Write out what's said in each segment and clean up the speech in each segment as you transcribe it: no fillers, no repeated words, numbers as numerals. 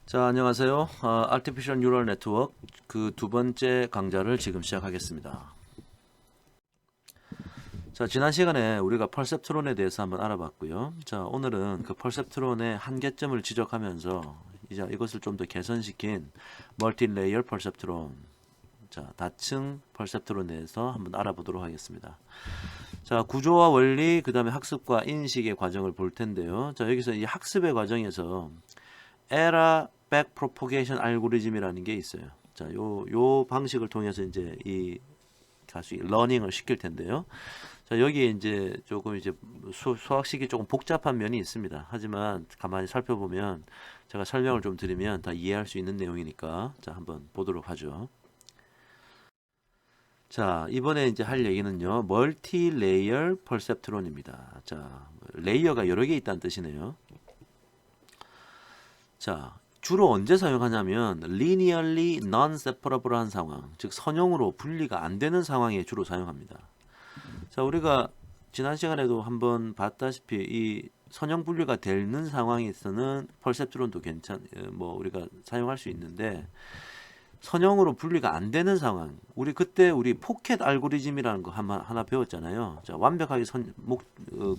자, 안녕하세요. Artificial Neural Network 그 두 번째 강좌를 지금 시작하겠습니다. 자, 지난 시간에 우리가 퍼셉트론에 대해서 한번 알아봤고요. 자, 오늘은 그 퍼셉트론의 한계점을 지적하면서 이제 이것을 좀 더 개선시킨 멀티레이어 퍼셉트론, 자, 다층 퍼셉트론에 대해서 한번 알아보도록 하겠습니다. 자, 구조와 원리, 그 다음에 학습과 인식의 과정을 볼 텐데요. 자, 여기서 이 학습의 과정에서 에라 백 프로포게이션 알고리즘이라는 게 있어요. 자, 요 방식을 통해서 이제 이 다시 러닝을 시킬 텐데요. 자, 여기에 이제 조금 이제 수학식이 조금 복잡한 면이 있습니다. 하지만 가만히 살펴보면 제가 설명을 좀 드리면 다 이해할 수 있는 내용이니까 자, 한번 보도록 하죠. 자, 이번에 이제 할 얘기는요. 멀티 레이어 퍼셉트론입니다. 자, 레이어가 여러 개 있다는 뜻이네요. 자, 주로 언제 사용하냐면 linearly non-separable한 상황, 즉 선형으로 분리가 안 되는 상황에 주로 사용합니다. 자, 우리가 지난 시간에도 한번 봤다시피 이 선형 분리가 되는 상황에서는 퍼셉트론도 뭐 우리가 사용할 수 있는데 선형으로 분리가 안 되는 상황, 그때 우리 포켓 알고리즘이라는 거 하나 배웠잖아요. 자, 완벽하게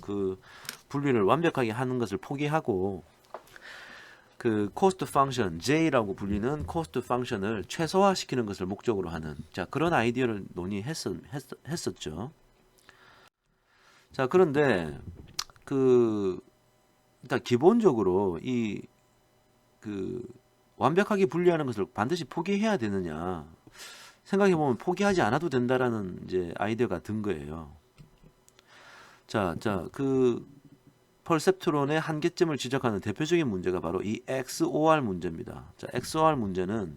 그 분리를 완벽하게 하는 것을 포기하고 그 코스트 펑션 J라고 불리는 코스트 펑션을 최소화시키는 것을 목적으로 하는 자, 그런 아이디어를 논의했었죠. 자, 그런데 일단 기본적으로 완벽하게 분리하는 것을 반드시 포기해야 되느냐 생각해 보면 포기하지 않아도 된다라는 이제 아이디어가 든 거예요. 자, 퍼셉트론의 한계점을 지적하는 대표적인 문제가 바로 이 XOR 문제입니다. 자, XOR 문제는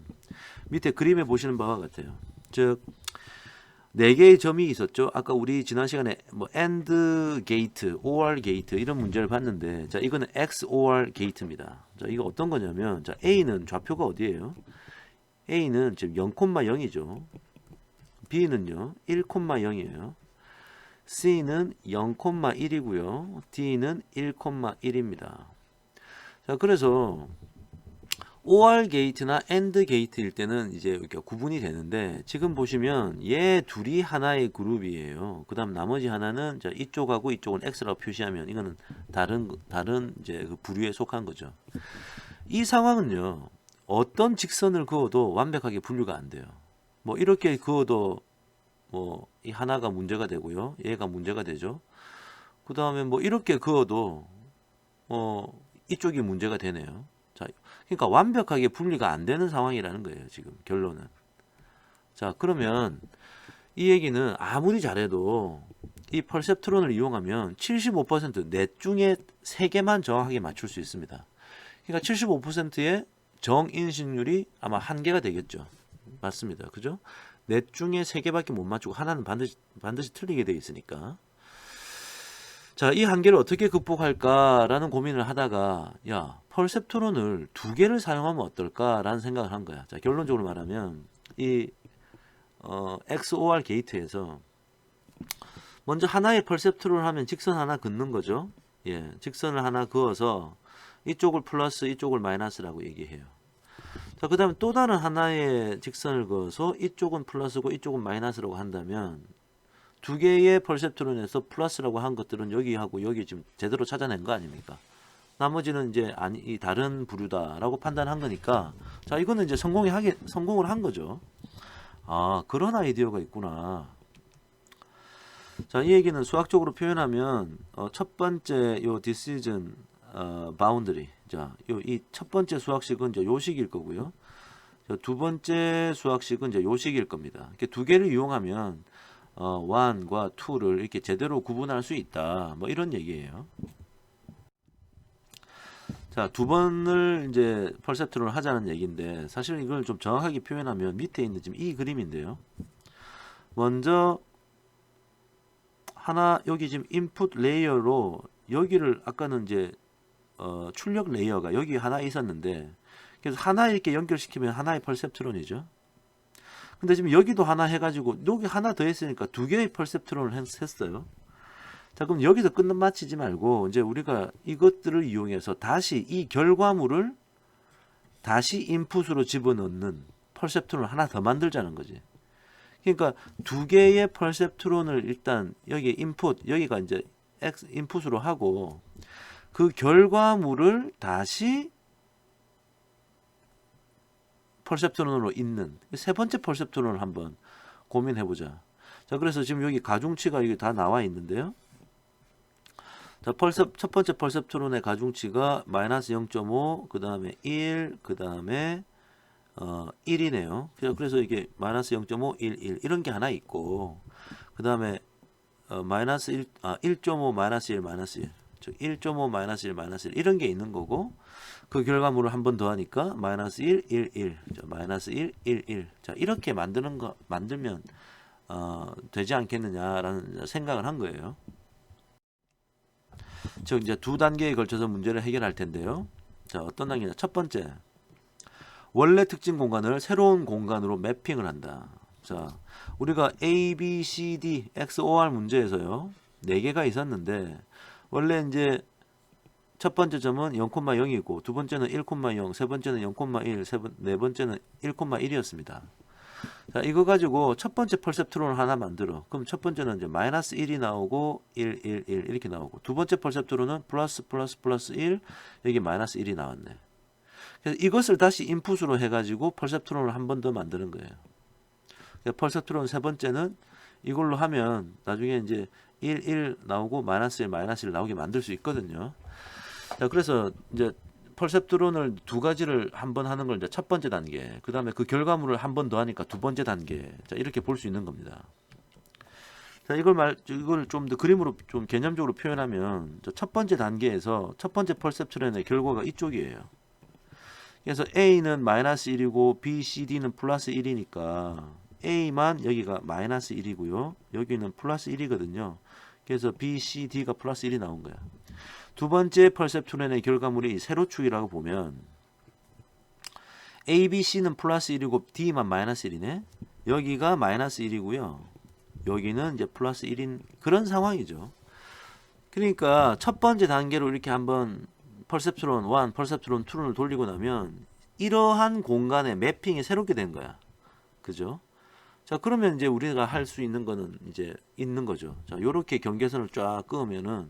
밑에 그림에 보시는 바와 같아요. 즉, 4개의 점이 있었죠. 아까 우리 지난 시간에 뭐 AND 게이트, OR 게이트 이런 문제를 봤는데, 자, 이거는 XOR 게이트입니다. 자, 이거 어떤 거냐면, 자, A는 좌표가 어디예요? A는 지금 0,0이죠. B는요, 1,0이에요. C는 0,1이고요. D는 1,1입니다. 자, 그래서 OR 게이트나 AND 게이트일 때는 이제 이렇게 구분이 되는데 지금 보시면 얘 둘이 하나의 그룹이에요. 그다음 나머지 하나는 자, 이쪽하고 이쪽은 X라고 표시하면 이거는 다른 이제 그 부류에 속한 거죠. 이 상황은요. 어떤 직선을 그어도 완벽하게 분류가 안 돼요. 뭐 이렇게 그어도 뭐 이 하나가 문제가 되고요. 얘가 문제가 되죠. 그 다음에 뭐 이렇게 그어도 이쪽이 문제가 되네요. 자, 그러니까 완벽하게 분리가 안 되는 상황이라는 거예요. 지금 결론은. 자, 그러면 이 얘기는 아무리 잘해도 이 퍼셉트론을 이용하면 75%넷 중에 3개만 정확하게 맞출 수 있습니다. 그러니까 75%의 정인식률이 아마 1개가 되겠죠. 맞습니다. 그죠? 넷 중에 3개밖에 못 맞추고 하나는 반드시 틀리게 되어 있으니까. 자, 이 한계를 어떻게 극복할까라는 고민을 하다가 야, 퍼셉트론을 2개를 사용하면 어떨까라는 생각을 한 거야. 자, 결론적으로 말하면 이 XOR 게이트에서 먼저 하나의 퍼셉트론을 하면 직선 하나 긋는 거죠. 예, 직선을 하나 그어서 이쪽을 플러스 이쪽을 마이너스라고 얘기해요. 자, 그 다음에 또 다른 하나의 직선을 그어서 이쪽은 플러스고 이쪽은 마이너스라고 한다면 2개의 퍼셉트론에서 플러스라고 한 것들은 여기하고 여기 지금 제대로 찾아낸 거 아닙니까? 나머지는 이제 이 다른 부류다라고 판단한 거니까 자, 이거는 이제 성공을 한 거죠. 아, 그런 아이디어가 있구나. 자, 이 얘기는 수학적으로 표현하면 첫 번째 요 decision boundary. 자, 이 첫 번째 수학식은 이제 요식일 거고요. 자, 두 번째 수학식은 이제 요식일 겁니다. 이렇게 2개를 이용하면 1과 2를 이렇게 제대로 구분할 수 있다. 뭐 이런 얘기예요. 자, 2번을 이제 퍼셉트론을 하자는 얘기인데 사실 이걸 좀 정확하게 표현하면 밑에 있는 지금 이 그림인데요. 먼저 여기 지금 인풋 레이어로 여기를 아까는 이제 출력 레이어가 여기 하나 있었는데 그래서 하나 이렇게 연결시키면 하나의 퍼셉트론이죠. 근데 지금 여기도 하나 해가지고 여기 하나 더 했으니까 2개의 퍼셉트론을 했어요. 자, 그럼 여기서 끝마치지 말고 이제 우리가 이것들을 이용해서 다시 이 결과물을 다시 인풋으로 집어넣는 퍼셉트론을 하나 더 만들자는 거지. 그러니까 두 개의 퍼셉트론을 일단 여기 인풋, 여기가 이제 X 인풋으로 하고 그 결과물을 다시 퍼셉트론으로 잇는 세 번째 퍼셉트론을 한번 고민해 보자. 자, 그래서 지금 여기 가중치가 여기 다 나와 있는데요. 자, 첫 번째 퍼셉트론의 가중치가 마이너스 0.5, 그 다음에 1, 그 다음에 1이네요. 그래서 이게 마이너스 0.5, 1, 1 이런 게 하나 있고, 그 다음에 마이너스 1.5 마이너스 1 마이너스 1, 즉 1.5 마이너스 1 마이너스 1 이런 게 있는 거고, 그 결과물을 한 번 더 하니까 마이너스 1, 1, 1, 자, 마이너스 1, 1, 1. 자, 이렇게 만들면 되지 않겠느냐라는 생각을 한 거예요. 즉 이제 두 단계에 걸쳐서 문제를 해결할 텐데요. 자, 어떤 단계냐? 첫 번째, 원래 특징 공간을 새로운 공간으로 매핑을 한다. 자, 우리가 A, B, C, D, X, O, R 문제에서요, 4개가 있었는데 원래 이제 첫 번째 점은 0,0이고 두 번째는 1,0, 세 번째는 0,1, 네 번째는 1,1이었습니다. 자, 이거 가지고 첫 번째 퍼셉트론을 하나 만들어. 그럼 첫 번째는 이제 마이너스 1이 나오고 1, 1, 1 이렇게 나오고, 두 번째 퍼셉트론은 플러스 플러스 플러스 1, 여기 마이너스 1이 나왔네. 그래서 이것을 다시 인풋으로 해가지고 퍼셉트론을 한 번 더 만드는 거예요. 퍼셉트론 세 번째는 이걸로 하면 나중에 이제 1, 1 나오고 마이너스 1, 마이너스 1 나오게 만들 수 있거든요. 자, 그래서 이제 퍼셉트론을 두 가지를 한 번 하는 걸 이제 첫 번째 단계, 그 다음에 그 결과물을 한 번 더 하니까 두 번째 단계. 자, 이렇게 볼 수 있는 겁니다. 자, 이걸 좀 더 그림으로 좀 개념적으로 표현하면, 첫 번째 단계에서 첫 번째 퍼셉트론의 결과가 이쪽이에요. 그래서 A는 마이너스 1이고 B, C, D는 플러스 1이니까 A만 여기가 마이너스 1이고요. 여기는 플러스 1이거든요. 그래서 B, C, D가 플러스 1이 나온 거야. 두 번째 퍼셉트론의 결과물이 세로축이라고 보면 A, B, C는 플러스 1이고 D만 마이너스 1이네. 여기가 마이너스 1이고요. 여기는 이제 플러스 1인 그런 상황이죠. 그러니까 첫 번째 단계로 이렇게 한번 퍼셉트론 1, 퍼셉트론 2를 돌리고 나면 이러한 공간의 매핑이 새롭게 된 거야. 그죠? 자, 그러면 이제 우리가 할 수 있는 거는 이제 있는 거죠. 자, 요렇게 경계선을 쫙 그으면은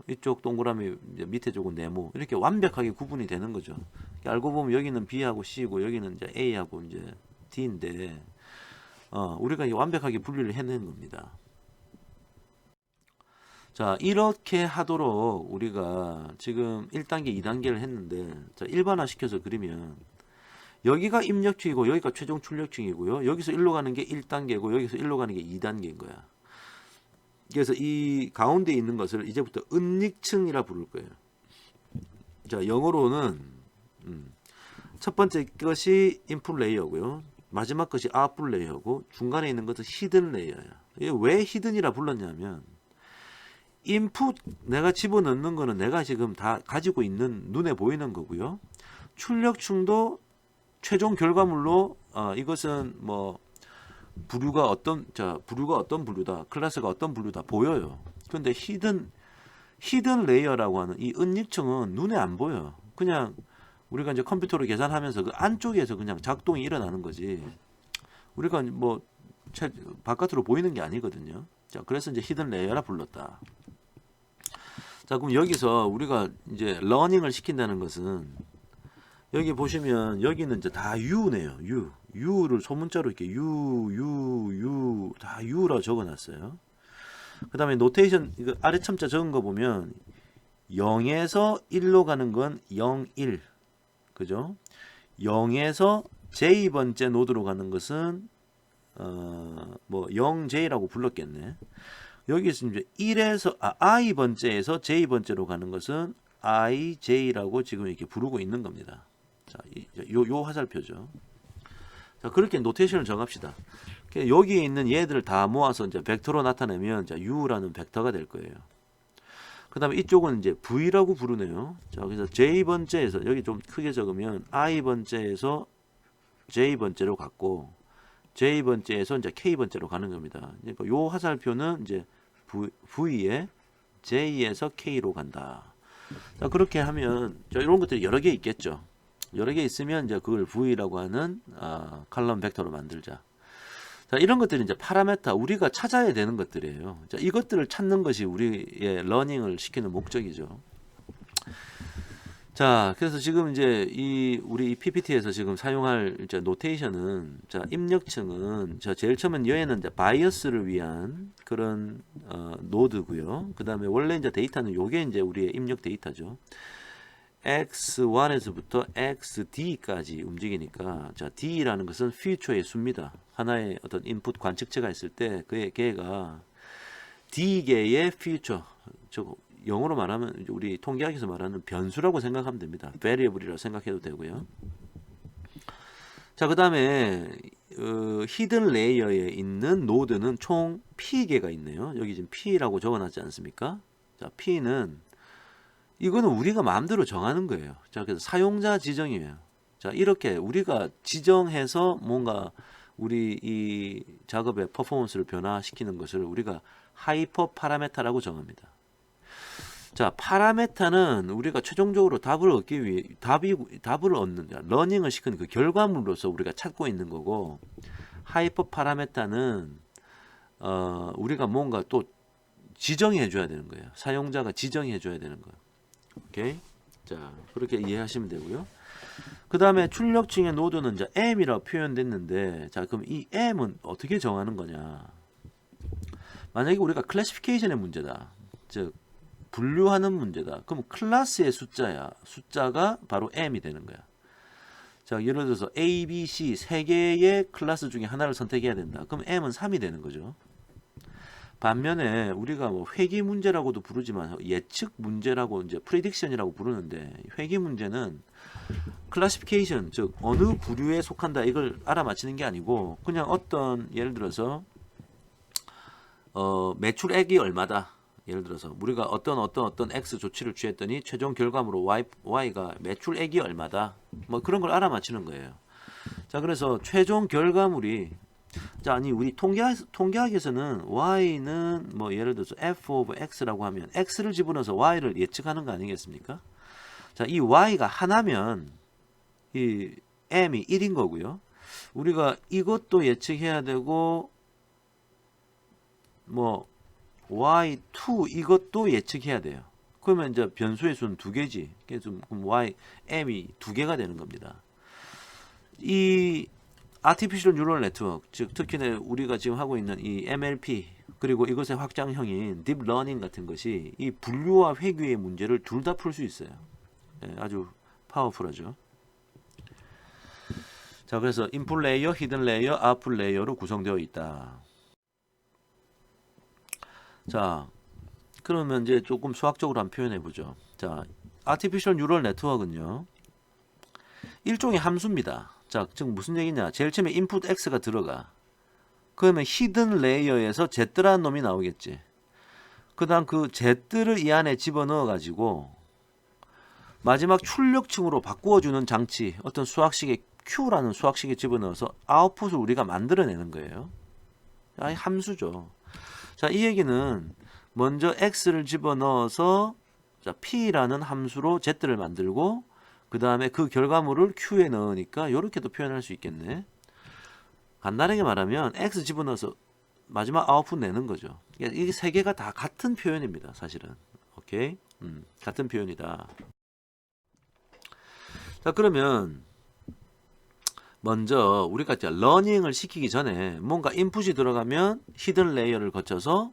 이쪽 동그라미 밑에 쪽은 네모 이렇게 완벽하게 구분이 되는 거죠. 알고 보면 여기는 B하고 C고 여기는 이제 A하고 이제 D인데 우리가 완벽하게 분리를 해낸 겁니다. 자, 이렇게 하도록 우리가 지금 1단계, 2단계를 했는데, 자, 일반화 시켜서 그리면 여기가 입력층이고 여기가 최종 출력층이고요. 여기서 1로 가는 게 1단계고 여기서 1로 가는 게 2단계인 거야. 그래서 이 가운데 있는 것을 이제부터 은닉층이라 부를 거예요. 자, 영어로는 첫 번째 것이 인풋 레이어고요. 마지막 것이 아웃풋 레이어고 중간에 있는 것은 히든 레이어야. 이게 왜 히든이라 불렀냐면 인풋 내가 집어넣는 거는 내가 지금 다 가지고 있는 눈에 보이는 거고요. 출력층도 최종 결과물로 이것은 뭐 부류가 어떤 부류다, 클래스가 어떤 부류다 보여요. 근데 히든 레이어라고 하는 이 은닉층은 눈에 안 보여. 그냥 우리가 이제 컴퓨터로 계산하면서 그 안쪽에서 그냥 작동이 일어나는 거지. 우리가 뭐 바깥으로 보이는 게 아니거든요. 자, 그래서 이제 히든 레이어라 불렀다. 자, 그럼 여기서 우리가 이제 러닝을 시킨다는 것은 여기 보시면 여기는 이제 다 U네요. U를 소문자로 이렇게 U 다 U라 적어놨어요. 그 다음에 노테이션 이거 아래 첨자 적은 거 보면 0에서 1로 가는 건 0, 1 그죠? 0에서 J번째 노드로 가는 것은 뭐 0J라고 불렀겠네. 여기서 이제 1에서 I번째에서 J번째로 가는 것은 IJ라고 지금 이렇게 부르고 있는 겁니다. 자, 요 화살표죠. 자, 그렇게 노테이션을 정합시다. 여기에 있는 얘들을 다 모아서 이제 벡터로 나타내면 이제 U라는 벡터가 될 거예요. 그 다음에 이쪽은 이제 V라고 부르네요. 자, 그래서 J번째에서 여기 좀 크게 적으면 I번째에서 J번째로 갔고 J번째에서 이제 K번째로 가는 겁니다. 그러니까 요 화살표는 이제 V에 J에서 K로 간다. 자, 그렇게 하면 이런 것들이 여러 개 있겠죠. 여러 개 있으면 이제 그걸 V라고 하는 칼럼 벡터로 만들자. 자, 이런 것들이 이제 파라메타 우리가 찾아야 되는 것들이에요. 자, 이것들을 찾는 것이 우리의 러닝을 시키는 목적이죠. 자, 그래서 지금 이제 우리 이 PPT에서 지금 사용할 이제 노테이션은, 자, 입력층은, 자, 제일 처음엔 얘는 이제 바이어스를 위한 그런 노드고요. 그 다음에 원래 이제 데이터는 요게 이제 우리의 입력 데이터죠. X1에서부터 XD까지 움직이니까, 자, D라는 것은 퓨처의 수입니다. 하나의 어떤 인풋 관측체가 있을 때 걔가 D개의 퓨처, 영어로 말하면 우리 통계학에서 말하는 변수라고 생각하면 됩니다. variable이라고 생각해도 되고요. 자, 그 다음에 히든 레이어에 있는 노드는 총 P개가 있네요. 여기 지금 P라고 적어놨지 않습니까? 자, P는 이거는 우리가 마음대로 정하는 거예요. 자, 그래서 사용자 지정이에요. 자, 이렇게 우리가 지정해서 뭔가 우리 이 작업의 퍼포먼스를 변화시키는 것을 우리가 하이퍼 파라메타라고 정합니다. 자, 파라메타는 우리가 최종적으로 답을 얻기 위해 답을 얻는 러닝을 시키는 그 결과물로서 우리가 찾고 있는 거고, 하이퍼 파라메타는 우리가 뭔가 또 지정해 줘야 되는 거예요. 사용자가 지정해 줘야 되는 거예요. 오케이? 자, 그렇게 이해하시면 되고요. 그 다음에 출력층의 노드는 이제 M이라고 표현됐는데, 자, 그럼 이 M은 어떻게 정하는 거냐? 만약에 우리가 클래시피케이션의 문제다. 즉 분류하는 문제다. 그럼 클래스의 숫자가 바로 M이 되는 거야. 자, 예를 들어서 A, B, C 세 개의 클래스 중에 하나를 선택해야 된다. 그럼 M은 3이 되는 거죠. 반면에 우리가 뭐 회귀 문제라고도 부르지만 예측 문제라고 이제 프리딕션이라고 부르는데, 회귀 문제는 클래시피케이션, 즉 어느 부류에 속한다 이걸 알아맞히는 게 아니고, 그냥 어떤 예를 들어서 매출액이 얼마다. 예를 들어서 우리가 어떤 X 조치를 취했더니 최종 결과물로 Y가 매출액이 얼마다. 뭐 그런 걸 알아맞히는 거예요. 자, 그래서 최종 결과물이, 자, 아니 우리 통계학에서는 Y는 뭐 예를 들어서 F of X라고 하면 X를 집어넣어서 Y를 예측하는 거 아니겠습니까? 자, 이 Y가 하나면 이 M이 1인 거고요. 우리가 이것도 예측해야 되고, 뭐 Y2 이것도 예측해야 돼요. 그러면 이제 변수의 수는 두 개지. 그래서 M이 두 개가 되는 겁니다. 이 Artificial Neural Network, 즉 특히나 우리가 지금 하고 있는 이 MLP, 그리고 이것의 확장형인 Deep Learning 같은 것이 이 분류와 회귀의 문제를 둘 다 풀 수 있어요. 네, 아주 파워풀하죠. 자, 그래서 인풋 레이어, 히든 레이어, 아웃풋 레이어로 구성되어 있다. 자, 그러면 이제 조금 수학적으로 한번 표현해 보죠. 자, Artificial Neural Network은요, 일종의 함수입니다. 자, 즉 무슨 얘기냐? 제일 처음에 input x가 들어가. 그러면 히든 레이어에서 z라는 놈이 나오겠지. 그 다음 그 z를 이 안에 집어넣어 가지고 마지막 출력층으로 바꾸어주는 장치, 어떤 수학식의 q라는 수학식에 집어넣어서 아웃풋을 우리가 만들어내는 거예요. 아니, 함수죠. 자, 이 얘기는 먼저 x를 집어넣어서, 자, p라는 함수로 z를 만들고, 그 다음에 그 결과물을 q에 넣으니까 이렇게도 표현할 수 있겠네. 간단하게 말하면 x 집어넣어서 마지막 아웃풋 내는 거죠. 이게 세 개가 다 같은 표현입니다, 사실은. 오케이? 같은 표현이다. 자, 그러면 먼저 우리가 이제 러닝을 시키기 전에 뭔가 인풋이 들어가면 히든 레이어를 거쳐서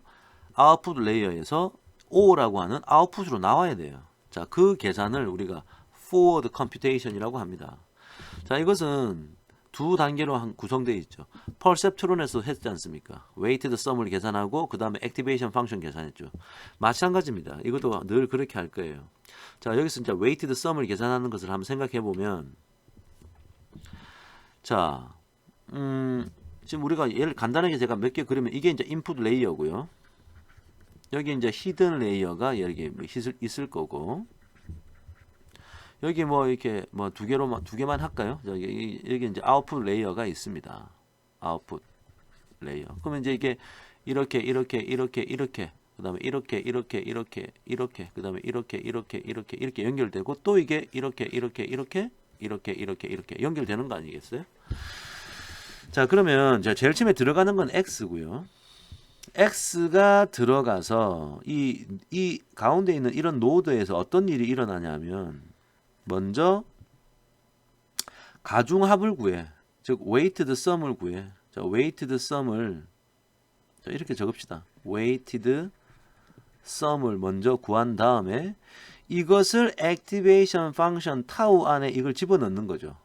아웃풋 레이어에서 O라고 하는 아웃풋으로 나와야 돼요. 자, 그 계산을 우리가 forward computation이라고 합니다. 자, 이것은 두 단계로 구성되어 있죠. 퍼셉트론에서 했지 않습니까? weighted sum을 계산하고 그 다음에 activation function 계산했죠. 마찬가지입니다. 이것도 늘 그렇게 할 거예요. 자, 여기서 이제 weighted sum을 계산하는 것을 한번 생각해 보면, 자, 지금 우리가 예를 간단하게 제가 몇 개 그리면 이게 이제 인풋 레이어고요. 여기 이제 히든 레이어가 여기 있을 거고, 여기 뭐 이렇게 뭐 두 개만 할까요? 여기 이제 아웃풋 레이어가 있습니다. 아웃풋 레이어. 그러면 이제 이게 이렇게 그다음에 이렇게 그다음에 이렇게 연결되고, 또 이게 이렇게 이렇게 연결되는 거 아니겠어요? 자, 그러면 제일 처음에 들어가는 건 x고요. x가 들어가서 이 가운데 있는 이런 노드에서 어떤 일이 일어나냐면 먼저 가중합을 구해. 즉 weighted sum을 구해. 자, weighted sum을 자, 이렇게 적읍시다. weighted sum을 먼저 구한 다음에 이것을 activation function tau 안에 이걸 집어넣는 거죠.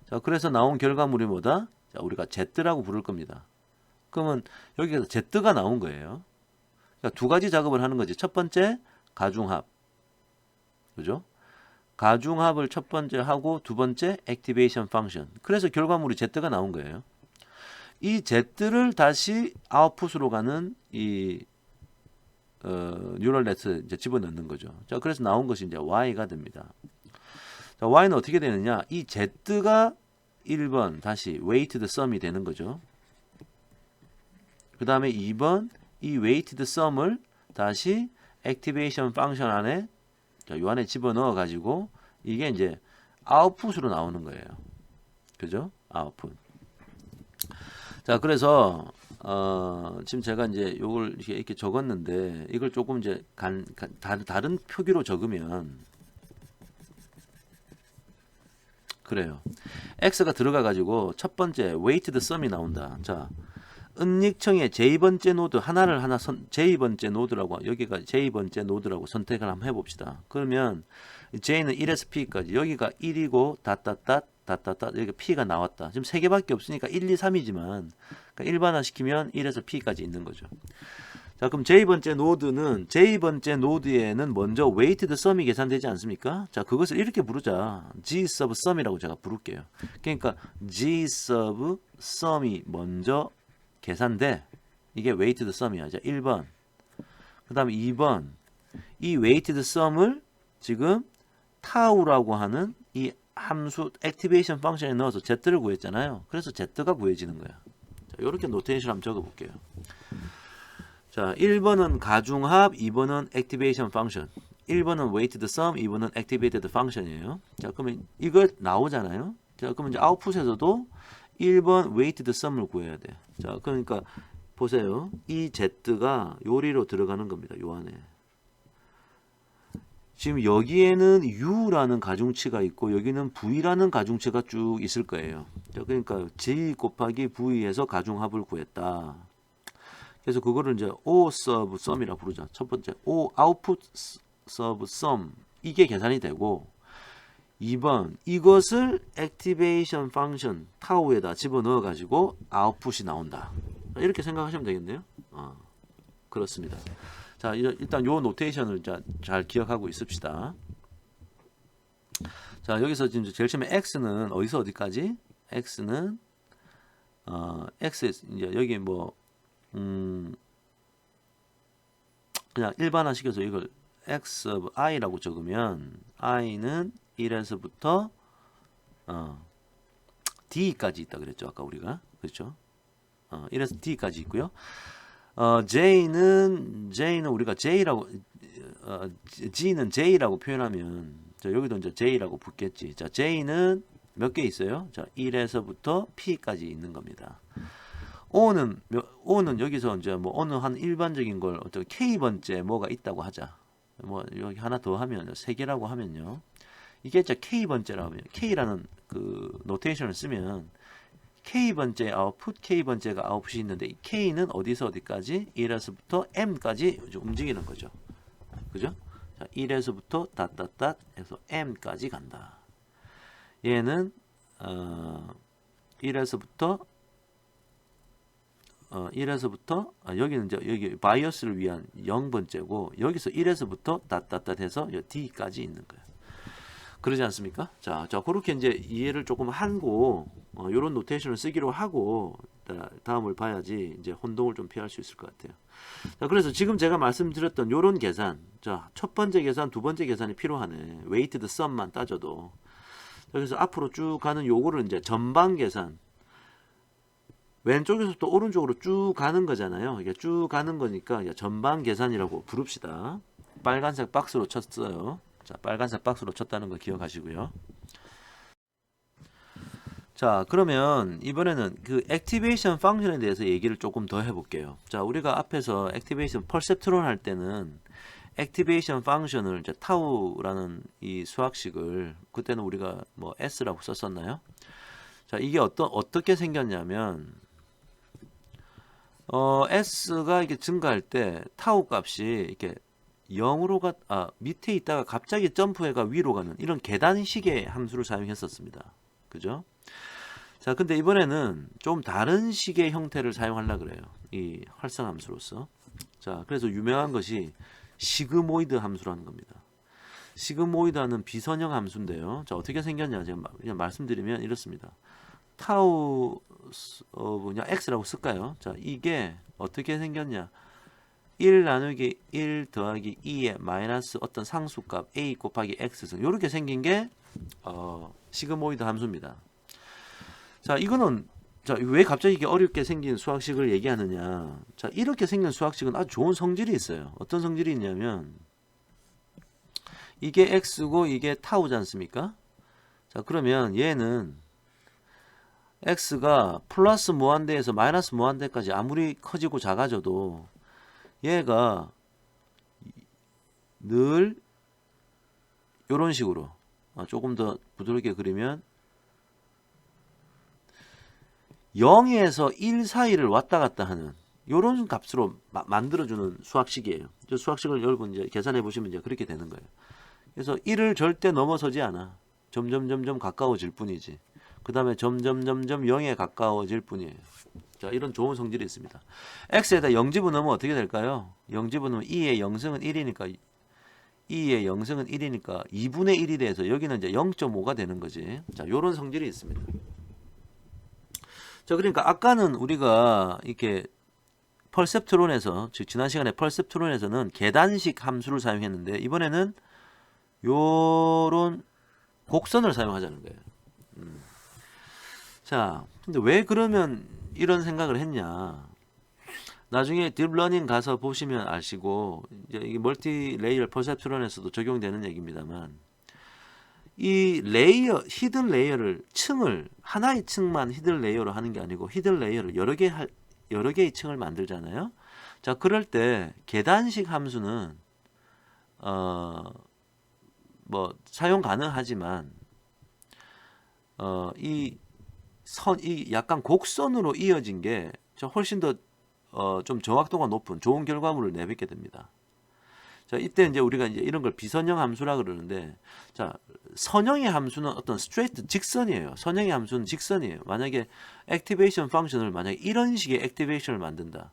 자, 그래서 나온 결과물이 뭐다? 자, 우리가 Z라고 부를 겁니다. 그러면 여기서 Z가 나온 거예요. 그러니까 두 가지 작업을 하는 거지. 첫 번째 가중합. 그죠? 가중합을 첫 번째 하고 두 번째 activation function. 그래서 결과물이 Z가 나온 거예요. 이 Z를 다시 아웃풋으로 가는 이 뉴럴 네트 이제 집어넣는 거죠. 자, 그래서 나온 것이 이제 Y가 됩니다. 자, Y는 어떻게 되느냐? 이 Z가 1번 다시 weighted sum이 되는 거죠. 그 다음에 2번 이 weighted sum을 다시 activation function 안에 자, 요 안에 집어넣어 가지고 이게 이제 아웃풋으로 나오는 거예요. 그죠? 아웃풋. 자, 그래서 지금 제가 이제 요걸 이렇게 적었는데 이걸 조금 이제 다른 표기로 적으면 그래요. x가 들어가 가지고 첫 번째 weighted sum이 나온다. 자, 은닉청의 J번째 노드 하나를 J번째 노드라고 여기가 J번째 노드라고 선택을 한번 해봅시다. 그러면 J는 1에서 P까지 여기가 1이고 닷닷닷 여기 P가 나왔다. 지금 3개밖에 없으니까 1, 2, 3이지만 그러니까 일반화시키면 1에서 P까지 있는 거죠. 자, 그럼 J번째 노드는 J번째 노드에는 먼저 weighted sum이 계산되지 않습니까? 자, 그것을 이렇게 부르자. G sub sum이라고 제가 부를게요. 그러니까 G sub sum이 먼저 계산돼. 이게 weighted sum이야. 자, 1번. 그 다음에 2번. 이 weighted sum을 지금 tau라고 하는 이 함수 activation function에 넣어서 z를 구했잖아요. 그래서 z가 구해지는 거야. 자, 이렇게 노테이션 한번 적어볼게요. 자, 1번은 가중합, 2번은 activation function. 1번은 weighted sum, 2번은 activated function이에요. 자, 그러면 이거 나오잖아요. 자, 그러면 이제 아웃풋에서도 1번 weighted sum을 구해야 돼. 자, 그러니까 보세요. 이 z가 요리로 들어가는 겁니다. 요 안에. 지금 여기에는 u라는 가중치가 있고 여기는 v라는 가중치가 쭉 있을 거예요. 자, 그러니까 j 곱하기 v에서 가중합을 구했다. 그래서 그거를 이제 o sub sum이라고 부르자. 첫 번째 o output sub sum 이게 계산이 되고 2번 이것을 activation function tau에다 집어넣어 가지고 아웃풋이 나온다. 이렇게 생각하시면 되겠네요. 그렇습니다. 자, 일단 요 노테이션을 잘 기억하고 있읍시다. 자, 여기서 지금 제일 처음에 x는 어디서 어디까지? x는 x 이제 여기 뭐 그냥 일반화시켜서 이걸 x of i라고 적으면 i는 1에서부터 d까지 있다 그랬죠. 아까 우리가. 그렇죠? 1에서 d까지 있고요. J는 우리가 J라고 G는 J라고 표현하면 자, 여기도 이제 J라고 붙겠지. 자, J는 몇 개 있어요? 자, 1에서부터 P까지 있는 겁니다. O는 여기서 이제 뭐 어느 한 일반적인 걸 어떤 K번째 뭐가 있다고 하자. 뭐 여기 하나 더 하면 3개라고 하면요. 이게 진짜 K번째라고 하면 K라는 그 노테이션을 쓰면 K번째 아웃풋, K번째가 아웃풋이 있는데 이 K는 어디서 어디까지? 1에서부터 M까지 움직이는 거죠. 그죠? 자, 1에서부터 닷닷닷 해서 M까지 간다. 얘는 1에서부터 여기는 이제 여기 바이어스를 위한 0번째고 여기서 1에서부터 닷닷닷 해서 D까지 있는 거예요. 그러지 않습니까? 자, 그렇게 이제 이해를 조금 하고 이런 노테이션을 쓰기로 하고 다음을 봐야지 이제 혼동을 좀 피할 수 있을 것 같아요. 자, 그래서 지금 제가 말씀드렸던 이런 계산, 자, 첫 번째 계산, 두 번째 계산이 필요하네. weighted sum만 따져도. 자, 그래서 앞으로 쭉 가는 요거를 이제 전방 계산. 왼쪽에서부터 오른쪽으로 쭉 가는 거잖아요. 이게 쭉 가는 거니까 전방 계산이라고 부릅시다. 빨간색 박스로 쳤어요. 자, 빨간색 박스로 쳤다는 거 기억하시고요. 자, 그러면 이번에는 그 액티베이션 펑션에 대해서 얘기를 조금 더 해볼게요. 자, 우리가 앞에서 액티베이션 퍼셉트론 할 때는 액티베이션 펑션을 이제 타우라는 이 수학식을 그때는 우리가 뭐 S라고 썼었나요? 자, 이게 어떻게 생겼냐면 S가 이렇게 증가할 때 타우 값이 이렇게 0으로 밑에 있다가 갑자기 점프해가 위로 가는 이런 계단식의 함수를 사용했었습니다. 그죠? 자, 근데 이번에는 좀 다른 식의 형태를 사용하려고 그래요. 이 활성 함수로서. 자, 그래서 유명한 것이 시그모이드 함수라는 겁니다. 시그모이드는 비선형 함수인데요. 자, 어떻게 생겼냐 제가 그냥 말씀드리면 이렇습니다. 타우 뭐냐 x라고 쓸까요? 자, 이게 어떻게 생겼냐? 1 나누기 1 더하기 2의 마이너스 어떤 상수값 a 곱하기 x승 이렇게 생긴 게 시그모이드 함수입니다. 자, 이거는 자, 왜 갑자기 이게 어렵게 생긴 수학식을 얘기하느냐? 자, 이렇게 생긴 수학식은 아주 좋은 성질이 있어요. 어떤 성질이 있냐면 이게 x고 이게 타우지 않습니까? 자, 그러면 얘는 x가 플러스 무한대에서 마이너스 무한대까지 아무리 커지고 작아져도 얘가 늘 이런 식으로 조금 더 부드럽게 그리면 0에서 1 사이를 왔다 갔다 하는 이런 값으로 만들어주는 수학식이에요. 수학식을 여러분 이제 계산해 보시면 이제 그렇게 되는 거예요. 그래서 1을 절대 넘어서지 않아. 점점 가까워질 뿐이지. 그 다음에 점점 0에 가까워질 뿐이에요. 자, 이런 좋은 성질이 있습니다. x에다 0 집어넣으면 어떻게 될까요? 0 집어넣으면 2의 0승은 1이니까 2의 0승은 1이니까 2분의 1이 돼서 여기는 이제 0.5가 되는 거지. 자, 요런 성질이 있습니다. 자, 그러니까 아까는 우리가 이렇게 펄셉트론에서 즉 지난 시간에 펄셉트론에서는 계단식 함수를 사용했는데 이번에는 요런 곡선을 사용하자는 거예요. 자, 근데 왜 그러면 이런 생각을 했냐? 나중에 딥러닝 가서 보시면 아시고 이제 이게 멀티 레이어 퍼셉트론에서도 적용되는 얘기입니다만 이 레이어 히든 레이어를 층을 하나의 층만 히든 레이어로 하는 게 아니고 히든 레이어를 여러 개의 층을 만들잖아요. 자, 그럴 때 계단식 함수는 뭐 사용 가능하지만 이 약간 곡선으로 이어진 게 훨씬 더 좀 정확도가 높은 좋은 결과물을 내뱉게 됩니다. 자, 이때 이제 우리가 이제 이런 걸 비선형 함수라 그러는데, 자, 선형의 함수는 어떤 스트레이트 직선이에요. 선형의 함수는 직선이에요. 만약에 액티베이션 펑션을 만약에 이런 식의 액티베이션을 만든다.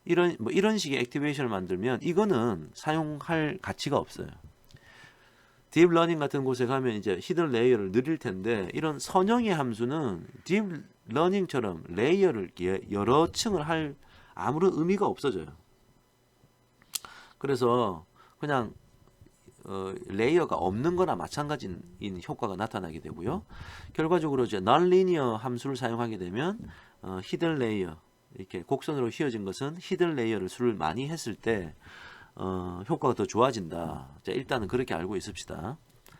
이런 식의 액티베이션을 만들면 이거는 사용할 가치가 없어요. 딥러닝 같은 곳에 가면 이제 히든 레이어를 늘릴 텐데 이런 선형의 함수는 딥러닝처럼 레이어를 여러 층을 할 아무런 의미가 없어져요. 그래서 그냥 레이어가 없는 거나 마찬가지인 효과가 나타나게 되고요. 결과적으로 이제 non-linear 함수를 사용하게 되면 히든 레이어 이렇게 곡선으로 휘어진 것은 히든 레이어를 수를 많이 했을 때 효과가 더 좋아진다. 자, 일단은 그렇게 알고 있읍시다.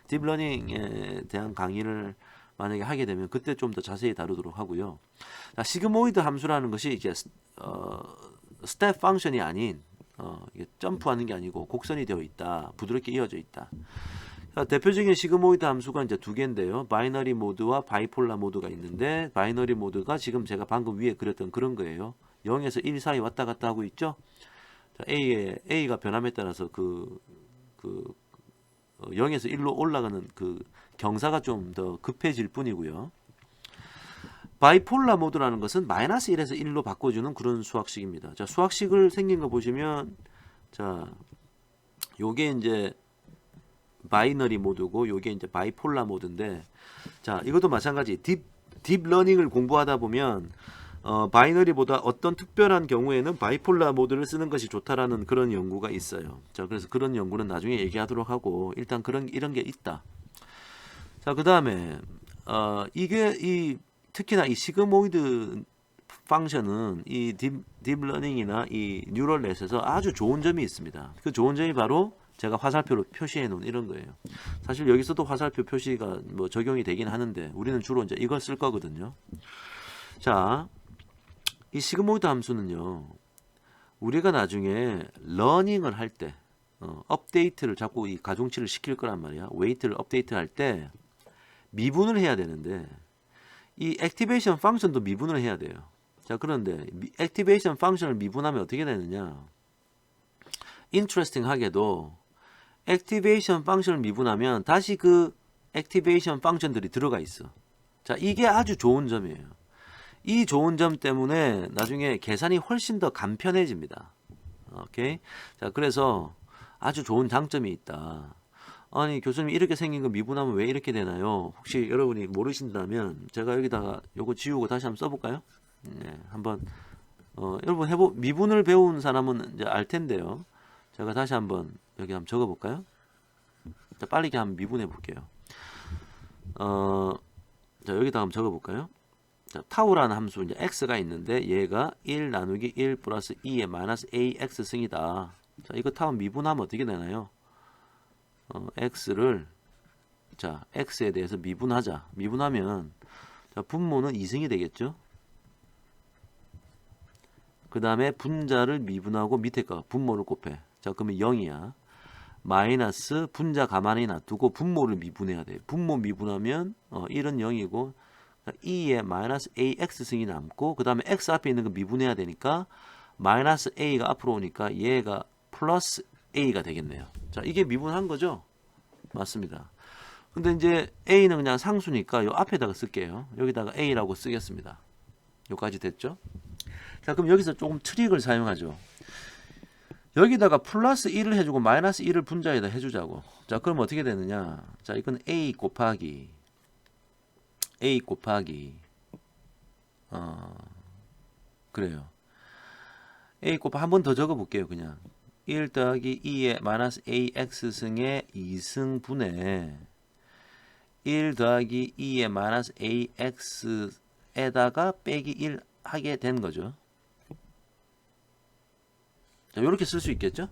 딥러닝에 대한 강의를 만약에 하게 되면 그때 좀 더 자세히 다루도록 하고요. 자, 시그모이드 함수라는 것이 이제 스텝 펑션이 아닌 이게 점프하는 게 아니고 곡선이 되어 있다. 부드럽게 이어져 있다. 자, 대표적인 시그모이드 함수가 이제 두 개인데요. 바이너리 모드와 바이폴라 모드가 있는데 바이너리 모드가 지금 제가 방금 위에 그렸던 그런 거예요. 0에서 1 사이 왔다 갔다 하고 있죠. 자, A가 변함에 따라서 0에서 1로 올라가는 그 경사가 좀 더 급해질 뿐이고요. 바이폴라 모드라는 것은 마이너스 1에서 1로 바꿔주는 그런 수학식입니다. 자, 수학식을 생긴 거 보시면, 자, 요게 이제 바이너리 모드고, 요게 이제 바이폴라 모드인데, 자, 이것도 마찬가지. 딥러닝을 공부하다 보면, 바이너리보다 어떤 특별한 경우에는 바이폴라 모드를 쓰는 것이 좋다라는 그런 연구가 있어요. 자, 그래서 그런 연구는 나중에 얘기하도록 하고, 일단 이런 게 있다. 자, 그 다음에, 특히나 이 시그모이드 펑션은 이 딥러닝이나 이 뉴럴넷에서 아주 좋은 점이 있습니다. 그 좋은 점이 바로 제가 화살표로 표시해 놓은 이런 거예요. 사실 여기서도 화살표 표시가 뭐 적용이 되긴 하는데 우리는 주로 이제 이걸 쓸 거거든요. 자, 이 시그모이드 함수는요, 우리가 나중에 러닝을 할 때, 업데이트를 자꾸 이 가중치를 시킬 거란 말이야. 웨이트를 업데이트 할 때 미분을 해야 되는데, 이 액티베이션 펑션도 미분을 해야 돼요. 자, 그런데 액티베이션 펑션을 미분하면 어떻게 되느냐? 인트레스팅 하게도 액티베이션 펑션을 미분하면 다시 그 액티베이션 펑션들이 들어가 있어. 자, 이게 아주 좋은 점이에요. 이 좋은 점 때문에 나중에 계산이 훨씬 더 간편해집니다. 오케이? 자, 그래서 아주 좋은 장점이 있다. 아니, 교수님 이렇게 생긴 거 미분하면 왜 이렇게 되나요? 혹시 여러분이 모르신다면 제가 여기다가 요거 지우고 다시 한번 써볼까요? 네, 한번 여러분 미분을 배운 사람은 이제 알 텐데요. 제가 다시 한번 여기 한번 적어볼까요? 자, 빠르게 한번 미분해 볼게요. 자, 여기다 한번 적어볼까요? 자, 타우라는 함수 이제 x가 있는데 얘가 1 나누기 1 플러스 2의 마이너스 ax 승이다. 자, 이거 타우 미분하면 어떻게 되나요? x를 자, x에 대해서 미분하자. 미분하면 자, 분모는 2승이 되겠죠? 그 다음에 분자를 미분하고 밑에 거 분모를 곱해. 자, 그러면 0이야. 마이너스 분자 가만히 놔두고 분모를 미분해야 돼. 분모 미분하면 1은 0이고 2에 마이너스 ax 승이 남고 그 다음에 x 앞에 있는 거 미분해야 되니까 마이너스 a가 앞으로 오니까 얘가 플러스 a가 되겠네요. 자, 이게 미분한 거죠? 맞습니다. 근데 이제 a는 그냥 상수니까 요 앞에다가 쓸게요. 여기다가 a라고 쓰겠습니다. 요까지 됐죠? 자, 그럼 여기서 조금 트릭을 사용하죠. 여기다가 플러스 1을 해주고 마이너스 1을 분자에다 해주자고. 자, 그럼 어떻게 되느냐? 자, 이건 a 곱하기 그래요. a 곱하기 한 번 더 적어볼게요. 그냥 1 더하기 2의 마이너스 ax 승의 2승 분의 1 더하기 2의 마이너스 ax에다가 빼기 1 하게 된 거죠. 자, 요렇게 쓸 수 있겠죠?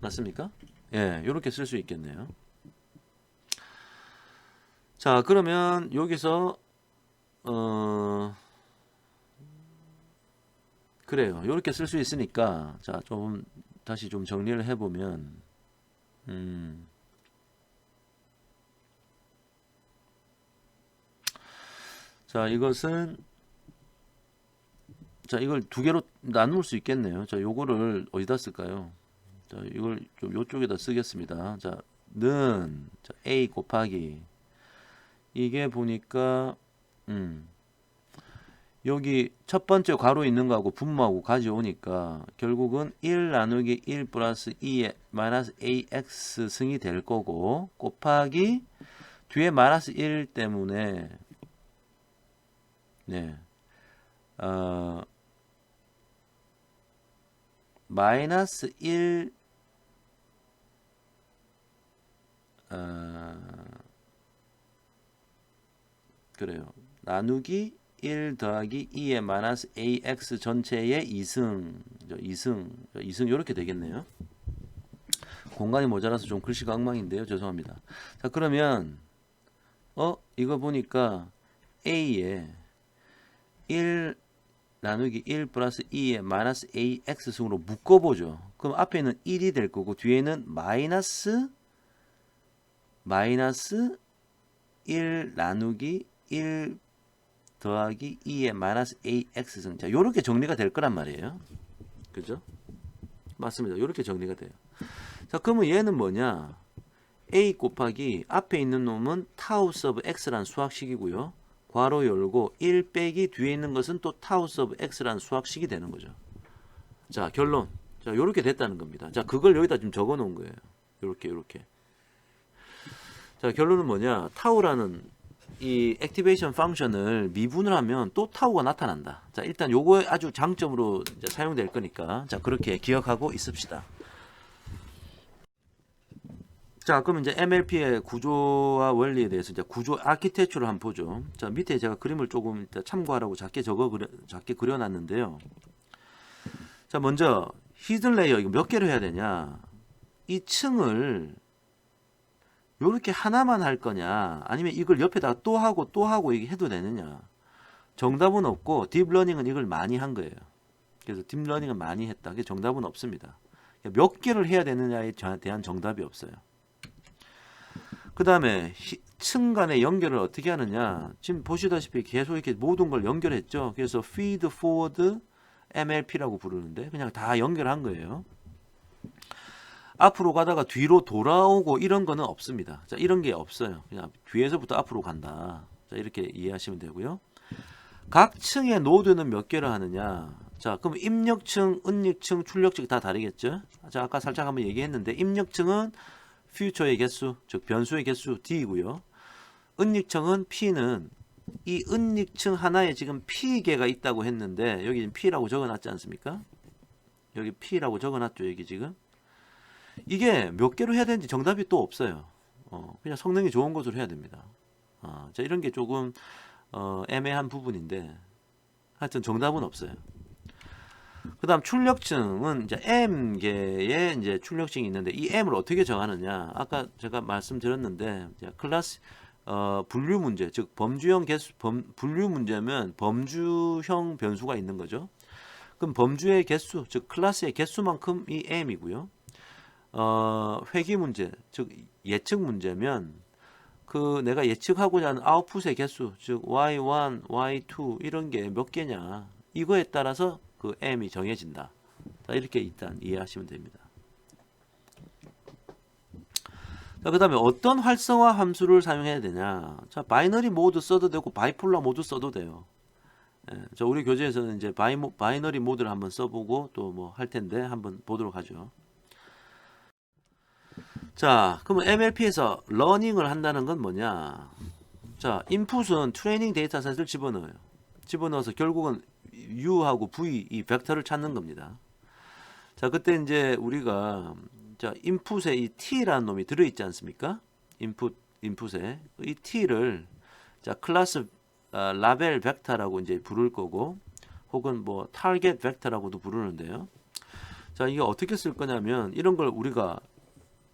맞습니까? 예, 요렇게 쓸 수 있겠네요. 자, 그러면 여기서 그래요. 요렇게 쓸 수 있으니까 자, 좀 다시 좀 정리를 해보면 자, 이것은 자, 이걸 두 개로 나눌 수 있겠네요. 자, 요거를 어디다 쓸까요? 자, 이걸 좀 요쪽에다 쓰겠습니다. 자, 자, a 곱하기 이게 보니까 여기 첫 번째 괄호 있는 거하고 분모하고 가져오니까 결국은 1 나누기 1 플러스 2의 마이너스 ax 승이 될 거고 곱하기 뒤에 마이너스 1 때문에 네. 마이너스 1 그래요. 나누기 1 더하기 2의 마이너스 ax 전체의 2승 이렇게 되겠네요. 공간이 모자라서 좀 글씨가 엉망인데요. 죄송합니다. 자, 그러면 이거 보니까 a에 1 나누기 1 플러스 2의 마이너스 ax 승으로 묶어보죠. 그럼 앞에는 1이 될 거고 뒤에는 마이너스 1 나누기 1 더하기 2의 마이너스 ax 승. 자, 요렇게 정리가 될 거란 말이에요. 그죠? 맞습니다. 요렇게 정리가 돼요. 자, 그러면 얘는 뭐냐? a 곱하기 앞에 있는 놈은 타우 서브 x란 수학식이고요. 괄호 열고 1 빼기 뒤에 있는 것은 또 타우 서브 x란 수학식이 되는 거죠. 자, 결론. 자, 요렇게 됐다는 겁니다. 자, 그걸 여기다 좀 적어 놓은 거예요. 요렇게. 자, 결론은 뭐냐? 타우라는 이 액티베이션 펑션을 미분을 하면 또 타우가 나타난다. 자, 일단 요거 아주 장점으로 이제 사용될 거니까 자, 그렇게 기억하고 있읍시다. 자, 그럼 이제 MLP의 구조와 원리에 대해서 이제 구조 아키텍처를 한번 보죠. 자, 밑에 제가 그림을 조금 참고하라고 작게 그려놨는데요. 자, 먼저 히든 레이어 이거 몇 개로 해야 되냐? 이 층을 요렇게 하나만 할 거냐, 아니면 이걸 옆에다가 또 하고 이게 해도 되느냐. 정답은 없고 딥러닝은 이걸 많이 한 거예요. 그래서 딥러닝은 많이 했다. 그게 정답은 없습니다. 몇 개를 해야 되느냐에 대한 정답이 없어요. 그 다음에 층 간의 연결을 어떻게 하느냐. 지금 보시다시피 계속 이렇게 모든 걸 연결했죠. 그래서 feed forward MLP라고 부르는데 그냥 다 연결한 거예요. 앞으로 가다가 뒤로 돌아오고 이런 거는 없습니다. 자, 이런 게 없어요. 그냥 뒤에서부터 앞으로 간다. 자, 이렇게 이해하시면 되고요. 각 층의 노드는 몇 개를 하느냐. 자, 그럼 입력층, 은닉층, 출력층 다 다르겠죠. 자, 아까 살짝 한번 얘기했는데 입력층은 퓨처의 개수, 즉 변수의 개수 D이고요. 은닉층은 P는 이 은닉층 하나에 지금 P개가 있다고 했는데 여기 P라고 적어놨지 않습니까? 여기 P라고 적어놨죠. 여기 지금. 이게 몇 개로 해야 되는지 정답이 또 없어요. 그냥 성능이 좋은 것으로 해야 됩니다. 자, 이런 게 조금 애매한 부분인데 하여튼 정답은 없어요. 그 다음 출력층은 이제 M개의 이제 출력층이 있는데 이 M을 어떻게 정하느냐. 아까 제가 말씀드렸는데 클래스 분류 문제, 즉 범주형 개수, 분류 문제면 범주형 변수가 있는 거죠. 그럼 범주의 개수, 즉 클래스의 개수만큼 이 M이고요. 회귀 문제, 즉 예측 문제면 그 내가 예측하고자 하는 아웃풋의 개수, 즉 y1, y2 이런 게 몇 개냐 이거에 따라서 그 m이 정해진다. 자, 이렇게 일단 이해하시면 됩니다. 자, 그 다음에 어떤 활성화 함수를 사용해야 되냐. 자, 바이너리 모드 써도 되고 바이폴라 모드 써도 돼요. 자, 우리 교재에서는 이제 바이너리 모드를 한번 써보고 또 뭐 할 텐데 한번 보도록 하죠. 자, 그러면 MLP에서 러닝을 한다는 건 뭐냐. 자, 인풋은 트레이닝 데이터셋을 집어넣어요. 집어넣어서 결국은 U하고 V 이 벡터를 찾는 겁니다. 자, 그때 이제 우리가 자, 인풋에 이 T라는 놈이 들어있지 않습니까? 인풋에 이 T를 자, 클래스 라벨 벡터라고 이제 부를 거고 혹은 뭐 타겟 벡터라고도 부르는데요. 자, 이게 어떻게 쓸 거냐면 이런 걸 우리가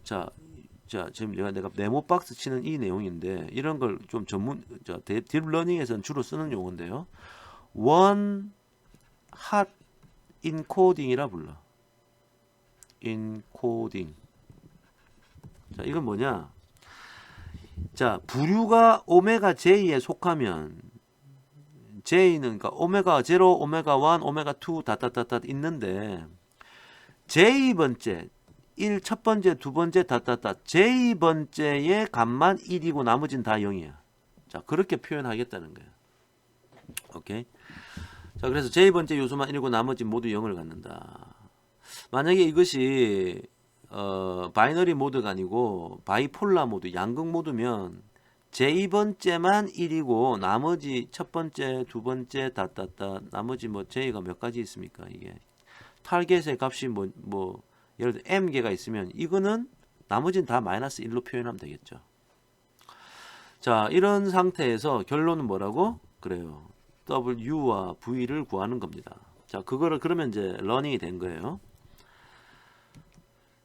자, 지금 내가 네모 박스 치는 이 내용인데 이런 걸 좀 딥러닝에서는 주로 쓰는 용어인데요. one hot encoding이라 불러. encoding. 자, 이건 뭐냐? 자, 부류가 오메가 J에 속하면 J는 그러니까 오메가 0, 오메가 1, 오메가 2 다다다다 있는데 J번째 1 첫 번째, 두 번째 J번째의 값만 1이고 나머지는 다 0이야. 자, 그렇게 표현하겠다는 거예요. 오케이. 자, 그래서 J번째 요소만 1이고 나머지 모두 0을 갖는다. 만약에 이것이 바이너리 모드가 아니고 바이폴라 모드, 양극 모드면 J번째만 1이고 나머지 첫 번째, 두 번째 나머지 뭐 J가 몇 가지 있습니까? 이게 타겟의 값이 뭐 예를 들어 m개가 있으면 이거는 나머지는 다 마이너스 1로 표현하면 되겠죠. 자, 이런 상태에서 결론은 뭐라고? 그래요. W와 V를 구하는 겁니다. 자, 그거를 그러면 이제 러닝이 된 거예요.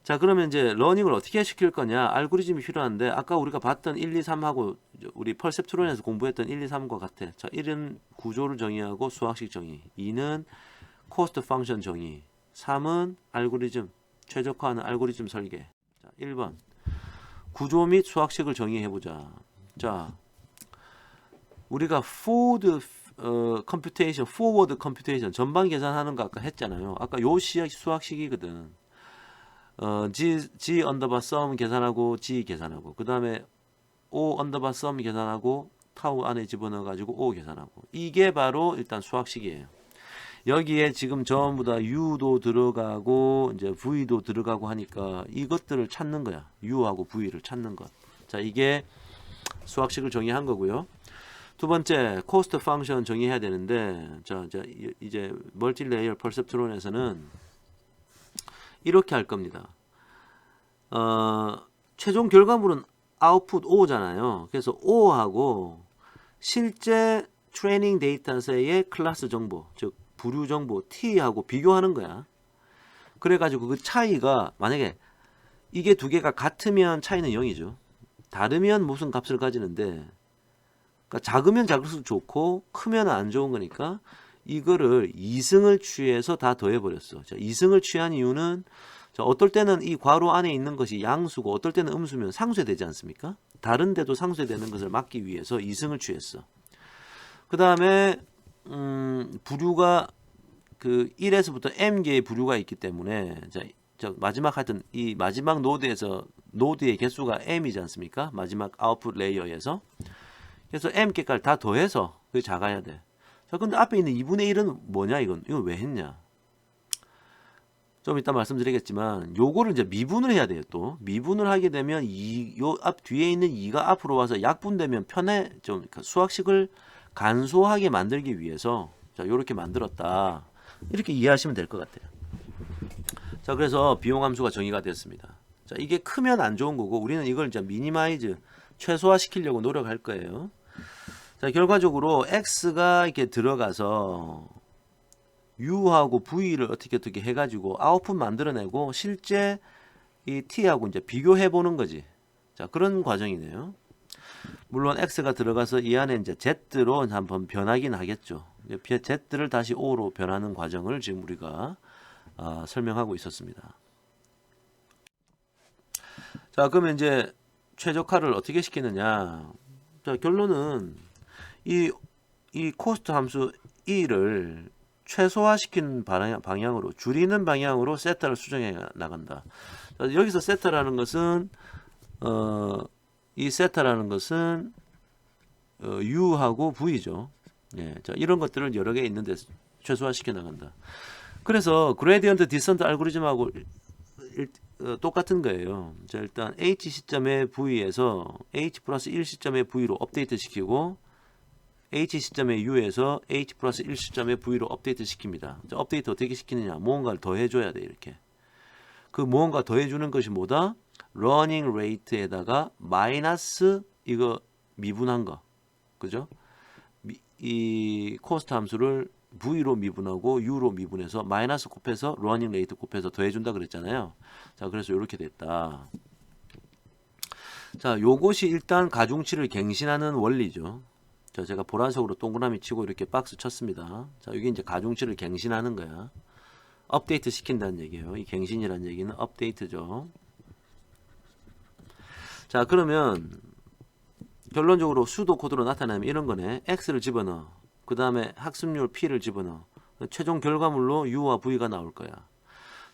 자, 그러면 이제 러닝을 어떻게 시킬 거냐? 알고리즘이 필요한데 아까 우리가 봤던 1, 2, 3하고 우리 펄셉트론에서 공부했던 1, 2, 3과 같아. 자, 1은 구조를 정의하고 수학식 정의, 2는 코스트 펑션 정의, 3은 알고리즘 최적화하는 알고리즘 설계. 자, 1번 구조 및 수학식을 정의해보자. 자, 우리가 forward computation 전방 계산하는 거 아까 했잖아요. 아까 요 수학식이거든. G 언더바 sum 계산하고 G 계산하고 그 다음에 O 언더바 sum 계산하고 타우 안에 집어넣어 가지고 O 계산하고 이게 바로 일단 수학식이에요. 여기에 지금 전부 다 U도 들어가고 이제 V도 들어가고 하니까 이것들을 찾는 거야. U하고 V를 찾는 것. 자, 이게 수학식을 정의한 거고요. 두 번째, 코스트 펑션 정의해야 되는데 자, 이제 멀티레이어 퍼셉트론에서는 이렇게 할 겁니다. 최종 결과물은 아웃풋 O잖아요. 그래서 O하고 실제 트레이닝 데이터셋의 클래스 정보, 즉 부류 정보 T하고 비교하는 거야. 그래가지고 그 차이가 만약에 이게 두 개가 같으면 차이는 0이죠. 다르면 무슨 값을 가지는데, 그러니까 작으면 작을수록 좋고 크면 안 좋은 거니까 이거를 2승을 취해서 다 더해버렸어. 자, 2승을 취한 이유는, 자, 어떨 때는 이 괄호 안에 있는 것이 양수고 어떨 때는 음수면 상쇄되지 않습니까? 다른데도 상쇄되는 것을 막기 위해서 2승을 취했어. 그 다음에 부류가 그 1에서부터 m개의 부류가 있기 때문에, 자, 마지막 하여튼 이 마지막 노드에서 노드의 개수가 m이지 않습니까? 마지막 아웃풋 레이어에서. 그래서 m개까지 다 더해서 그게 작아야 돼. 자, 근데 앞에 있는 2분의 1은 뭐냐 이건? 이건 왜 했냐? 좀 이따 말씀드리겠지만 요거를 이제 미분을 해야 돼요. 또 미분을 하게 되면 요 앞 뒤에 있는 2가 앞으로 와서 약분되면 편해, 좀 수학식을 간소하게 만들기 위해서 자, 요렇게 만들었다. 이렇게 이해하시면 될 것 같아요. 자, 그래서 비용함수가 정의가 됐습니다. 자, 이게 크면 안 좋은 거고 우리는 이걸 이제 미니마이즈, 최소화 시키려고 노력할 거예요. 자, 결과적으로 x가 이렇게 들어가서 u하고 v를 어떻게 해가지고 아웃풋 만들어내고 실제 이 t하고 이제 비교해 보는 거지. 자, 그런 과정이네요. 물론 x가 들어가서 이 안에 이제 z로 한번 변하긴 하겠죠. z를 다시 o로 변하는 과정을 지금 우리가 설명하고 있었습니다. 자, 그러면 이제 최적화를 어떻게 시키느냐. 자, 결론은 이 코스트 함수 e를 최소화시키는 방향으로, 줄이는 방향으로 세타를 수정해 나간다. 자, 여기서 세타라는 것은 이 세타라는 것은 u하고 v죠. 예, 자, 이런 것들을 여러 개 있는데 최소화시켜 나간다. 그래서 그레디언트 디선트 알고리즘하고 똑같은 거예요. 자, 일단 h 시점의 v에서 h 플러스 1 시점의 v로 업데이트 시키고 h 시점의 u에서 h 플러스 1 시점의 v로 업데이트 시킵니다. 자, 업데이트 어떻게 시키느냐? 무언가를 더해줘야 돼. 이렇게 그 무언가 더해주는 것이 뭐다? 러닝 레이트에다가 마이너스 이거 미분한 거, 그죠? 이 코스트 함수를 v로 미분하고 u로 미분해서 마이너스 곱해서 러닝 레이트 곱해서 더해준다 그랬잖아요. 자, 그래서 이렇게 됐다. 자, 요것이 일단 가중치를 갱신하는 원리죠. 자, 제가 보라색으로 동그라미 치고 이렇게 박스 쳤습니다. 자, 이게 이제 가중치를 갱신하는 거야. 업데이트 시킨다는 얘기예요. 이 갱신이라는 얘기는 업데이트죠. 자, 그러면 결론적으로 수도 코드로 나타나면 이런 거네. x를 집어넣어. 그 다음에 학습률 p를 집어넣어. 최종 결과물로 u와 v가 나올 거야.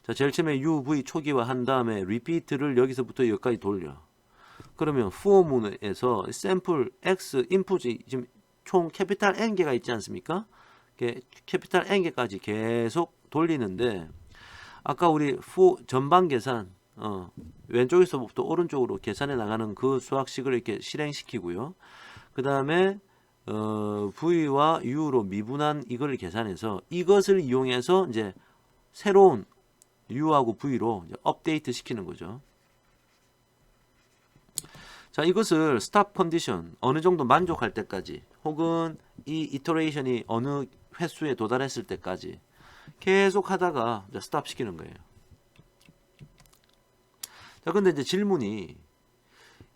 자, 제일 처음에 u, v 초기화 한 다음에 repeat를 여기서부터 여기까지 돌려. 그러면 for문에서 샘플 x 인풋이 지금 총 캐피탈 n개가 있지 않습니까? 캐피탈 n개까지 계속 돌리는데, 아까 우리 전방 계산, 왼쪽에서부터 오른쪽으로 계산해 나가는 그 수학식을 이렇게 실행시키고요. 그 다음에 v와 u로 미분한 이걸 계산해서 이것을 이용해서 이제 새로운 u하고 v로 이제 업데이트 시키는 거죠. 자, 이것을 스탑 컨디션 어느 정도 만족할 때까지, 혹은 이 이터레이션이 어느 횟수에 도달했을 때까지 계속 하다가 이제 스탑 시키는 거예요. 자, 근데 이제 질문이,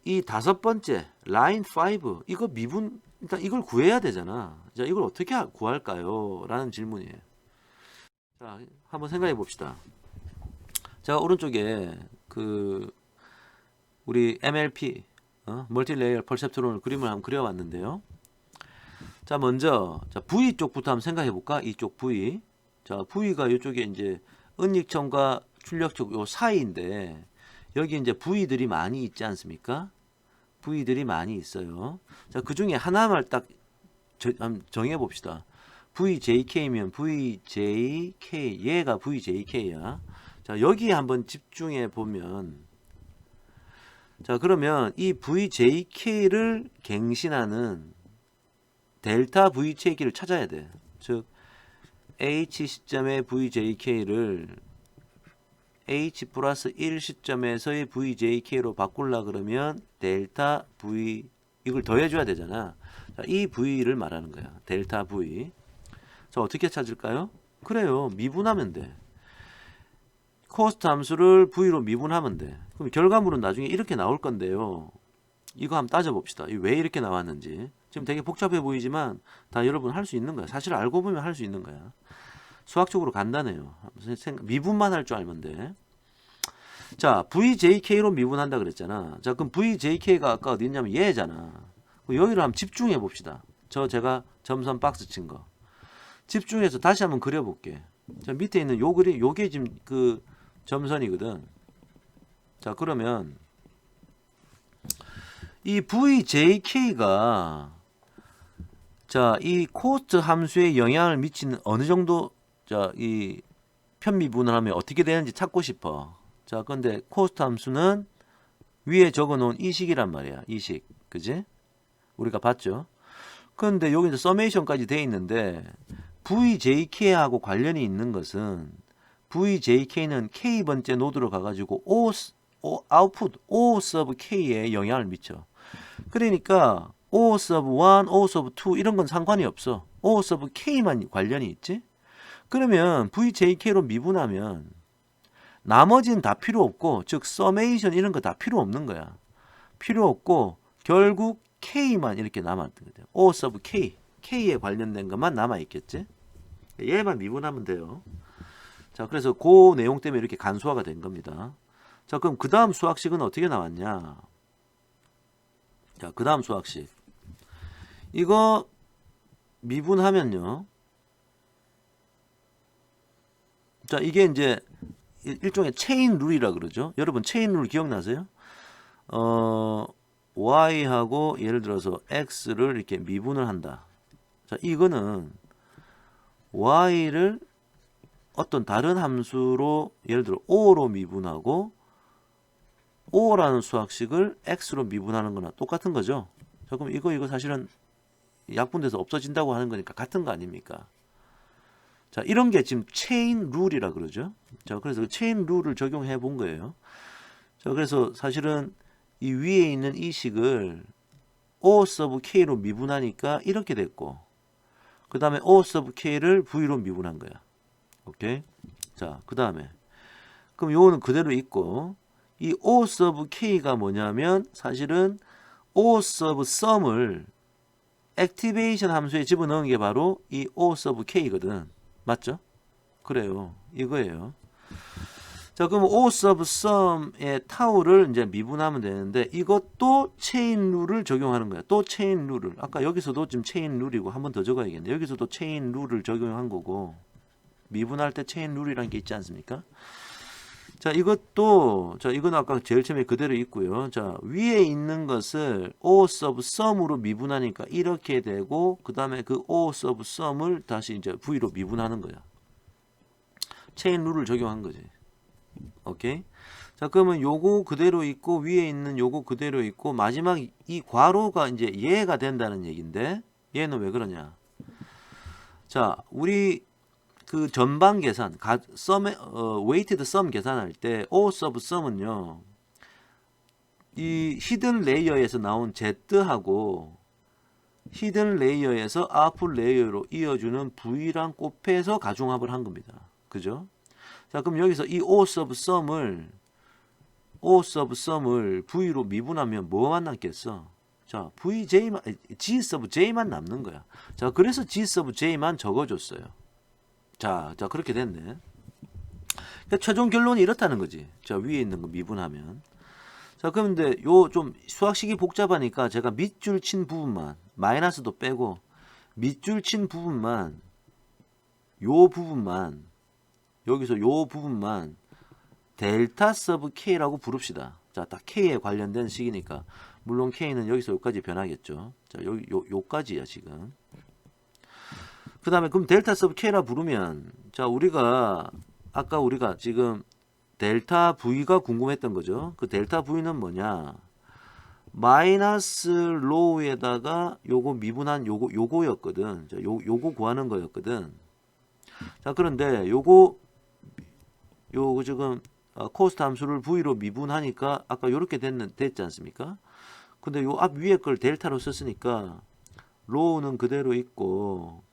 이 다섯 번째 라인 5 이거 미분, 일단 이걸 구해야 되잖아. 자, 이걸 어떻게 구할까요? 라는 질문이에요. 자, 한번 생각해 봅시다. 제가 오른쪽에 그 우리 MLP 멀티레이어 퍼셉트론을 그림을 한번 그려왔는데요. 자, 먼저 자, V 쪽부터 한번 생각해 볼까? 이쪽 V. 자, V가 이쪽에 이제 은닉점과 출력점 요 사이인데, 여기 이제 V들이 많이 있지 않습니까? V들이 많이 있어요. 자, 그 중에 하나만 딱 정해 봅시다. VJK면 VJK, 얘가 VJK야. 자, 여기에 한번 집중해 보면, 자, 그러면 이 VJK를 갱신하는 델타 VJK를 찾아야 돼. 즉 H 시점의 VJK를 H 플러스 1 시점에서의 VJK로 바꾸려 그러면 델타 V, 이걸 더해줘야 되잖아. 자, 이 V를 말하는 거야. 델타 V. 자, 어떻게 찾을까요? 그래요. 미분하면 돼. 코스트 함수를 V로 미분하면 돼. 그럼 결과물은 나중에 이렇게 나올 건데요. 이거 한번 따져봅시다. 왜 이렇게 나왔는지. 지금 되게 복잡해 보이지만 다 여러분 할 수 있는 거야. 사실 알고 보면 할 수 있는 거야. 수학적으로 간단해요. 미분만 할 줄 알면 돼. 자, VJK로 미분한다 그랬잖아. 자, 그럼 VJK가 아까 어디 있냐면 얘잖아. 여기를 한번 집중해 봅시다. 제가 점선 박스 친 거. 집중해서 다시 한번 그려볼게. 자, 밑에 있는 요 그림, 요게 지금 그 점선이거든. 자, 그러면 이 VJK가 자, 이 코스트 함수에 영향을 미치는 어느 정도 자, 이 편미분을 하면 어떻게 되는지 찾고 싶어. 자, 근데 코스트 함수는 위에 적어 놓은 이 식이란 말이야. 이 식. 그지? 우리가 봤죠? 근데 여기 이제 서메이션까지 돼 있는데 VJK하고 관련이 있는 것은 VJK는 K번째 노드로 가가지고 아웃풋 O sub K에 영향을 미쳐. 그러니까 O sub 1, O sub 2 이런 건 상관이 없어. O sub K만 관련이 있지? 그러면 VJK로 미분하면 나머지는 다 필요 없고, 즉 서메이션 이런 거 다 필요 없는 거야. 필요 없고 결국 K만 이렇게 남았던 거죠. O sub K, K에 관련된 것만 남아 있겠지? 얘만 미분하면 돼요. 자, 그래서 그 내용 때문에 이렇게 간소화가 된 겁니다. 자, 그럼 그 다음 수학식은 어떻게 나왔냐? 자, 그 다음 수학식. 이거 미분하면요. 자, 이게 이제 일종의 체인 룰이라 그러죠. 여러분 체인 룰 기억나세요? y하고 예를 들어서 x를 이렇게 미분을 한다. 자, 이거는 y를 어떤 다른 함수로 예를 들어 5로 미분하고 5라는 수학식을 x로 미분하는 거나 똑같은 거죠. 자, 그럼 이거 사실은 약분돼서 없어진다고 하는 거니까 같은 거 아닙니까? 자, 이런 게 지금 체인 룰이라 그러죠. 자, 그래서 체인 룰을 적용해 본 거예요. 자, 그래서 사실은 이 위에 있는 이 식을 O sub K로 미분하니까 이렇게 됐고, 그 다음에 O sub K를 V로 미분한 거야. 오케이? 자, 그 다음에 그럼 요거는 그대로 있고, 이 O sub K가 뭐냐면 사실은 O sub sum을 액티베이션 함수에 집어넣은 게 바로 이 O sub K거든. 맞죠? 그래요. 이거예요. 자, 그럼 O sub sum의 타우를 이제 미분하면 되는데 이것도 체인 룰을 적용하는 거야. 또 체인 룰을. 아까 여기서도 지금 체인 룰이고 한 번 더 적어야겠네. 여기서도 체인 룰을 적용한 거고 미분할 때 체인 룰이라는 게 있지 않습니까? 자, 이것도 자, 이건 아까 제일 처음에 그대로 있고요. 자, 위에 있는 것을 O sub sum으로 미분하니까 이렇게 되고 그다음에 그 O sub sum을 다시 이제 V로 미분하는 거야. 체인 룰을 적용한 거지. 오케이? 자, 그러면 요거 그대로 있고 위에 있는 요거 그대로 있고 마지막 이 괄호가 이제 얘가 된다는 얘긴데 얘는 왜 그러냐? 자, 우리 그 전방 계산, weighted sum 계산할 때 O sub sum은요, 이 히든 레이어에서 나온 Z하고 히든 레이어에서 아웃풋 레이어로 이어주는 V랑 곱해서 가중합을 한 겁니다. 그죠? 자, 그럼 여기서 이 O sub sum을 V로 미분하면 뭐만 남겠어? 자, G sub J만 남는 거야. 자, 그래서 G sub J만 적어줬어요. 자, 그렇게 됐네. 그러니까 최종 결론이 이렇다는 거지. 자, 위에 있는 거 미분하면. 자, 그런데 요 좀 수학식이 복잡하니까 제가 밑줄 친 부분만, 마이너스도 빼고, 밑줄 친 부분만, 여기서 요 부분만 델타 서브 K라고 부릅시다. 자, 딱 K에 관련된 식이니까. 물론 K는 여기서 여기까지 변하겠죠. 자, 요까지야, 지금. 그 다음에 그럼 델타 서브 K라 부르면 자, 아까 우리가 지금 델타 V가 궁금했던 거죠. 그 델타 V는 뭐냐? 마이너스 로우에다가 요거 미분한 요거였거든. 자, 요거 구하는 거였거든. 자, 그런데 요거 지금 코스트 함수를 V로 미분하니까 아까 요렇게 됐지 않습니까? 근데 요 앞 위에 걸 델타로 썼으니까 로우는 그대로 있고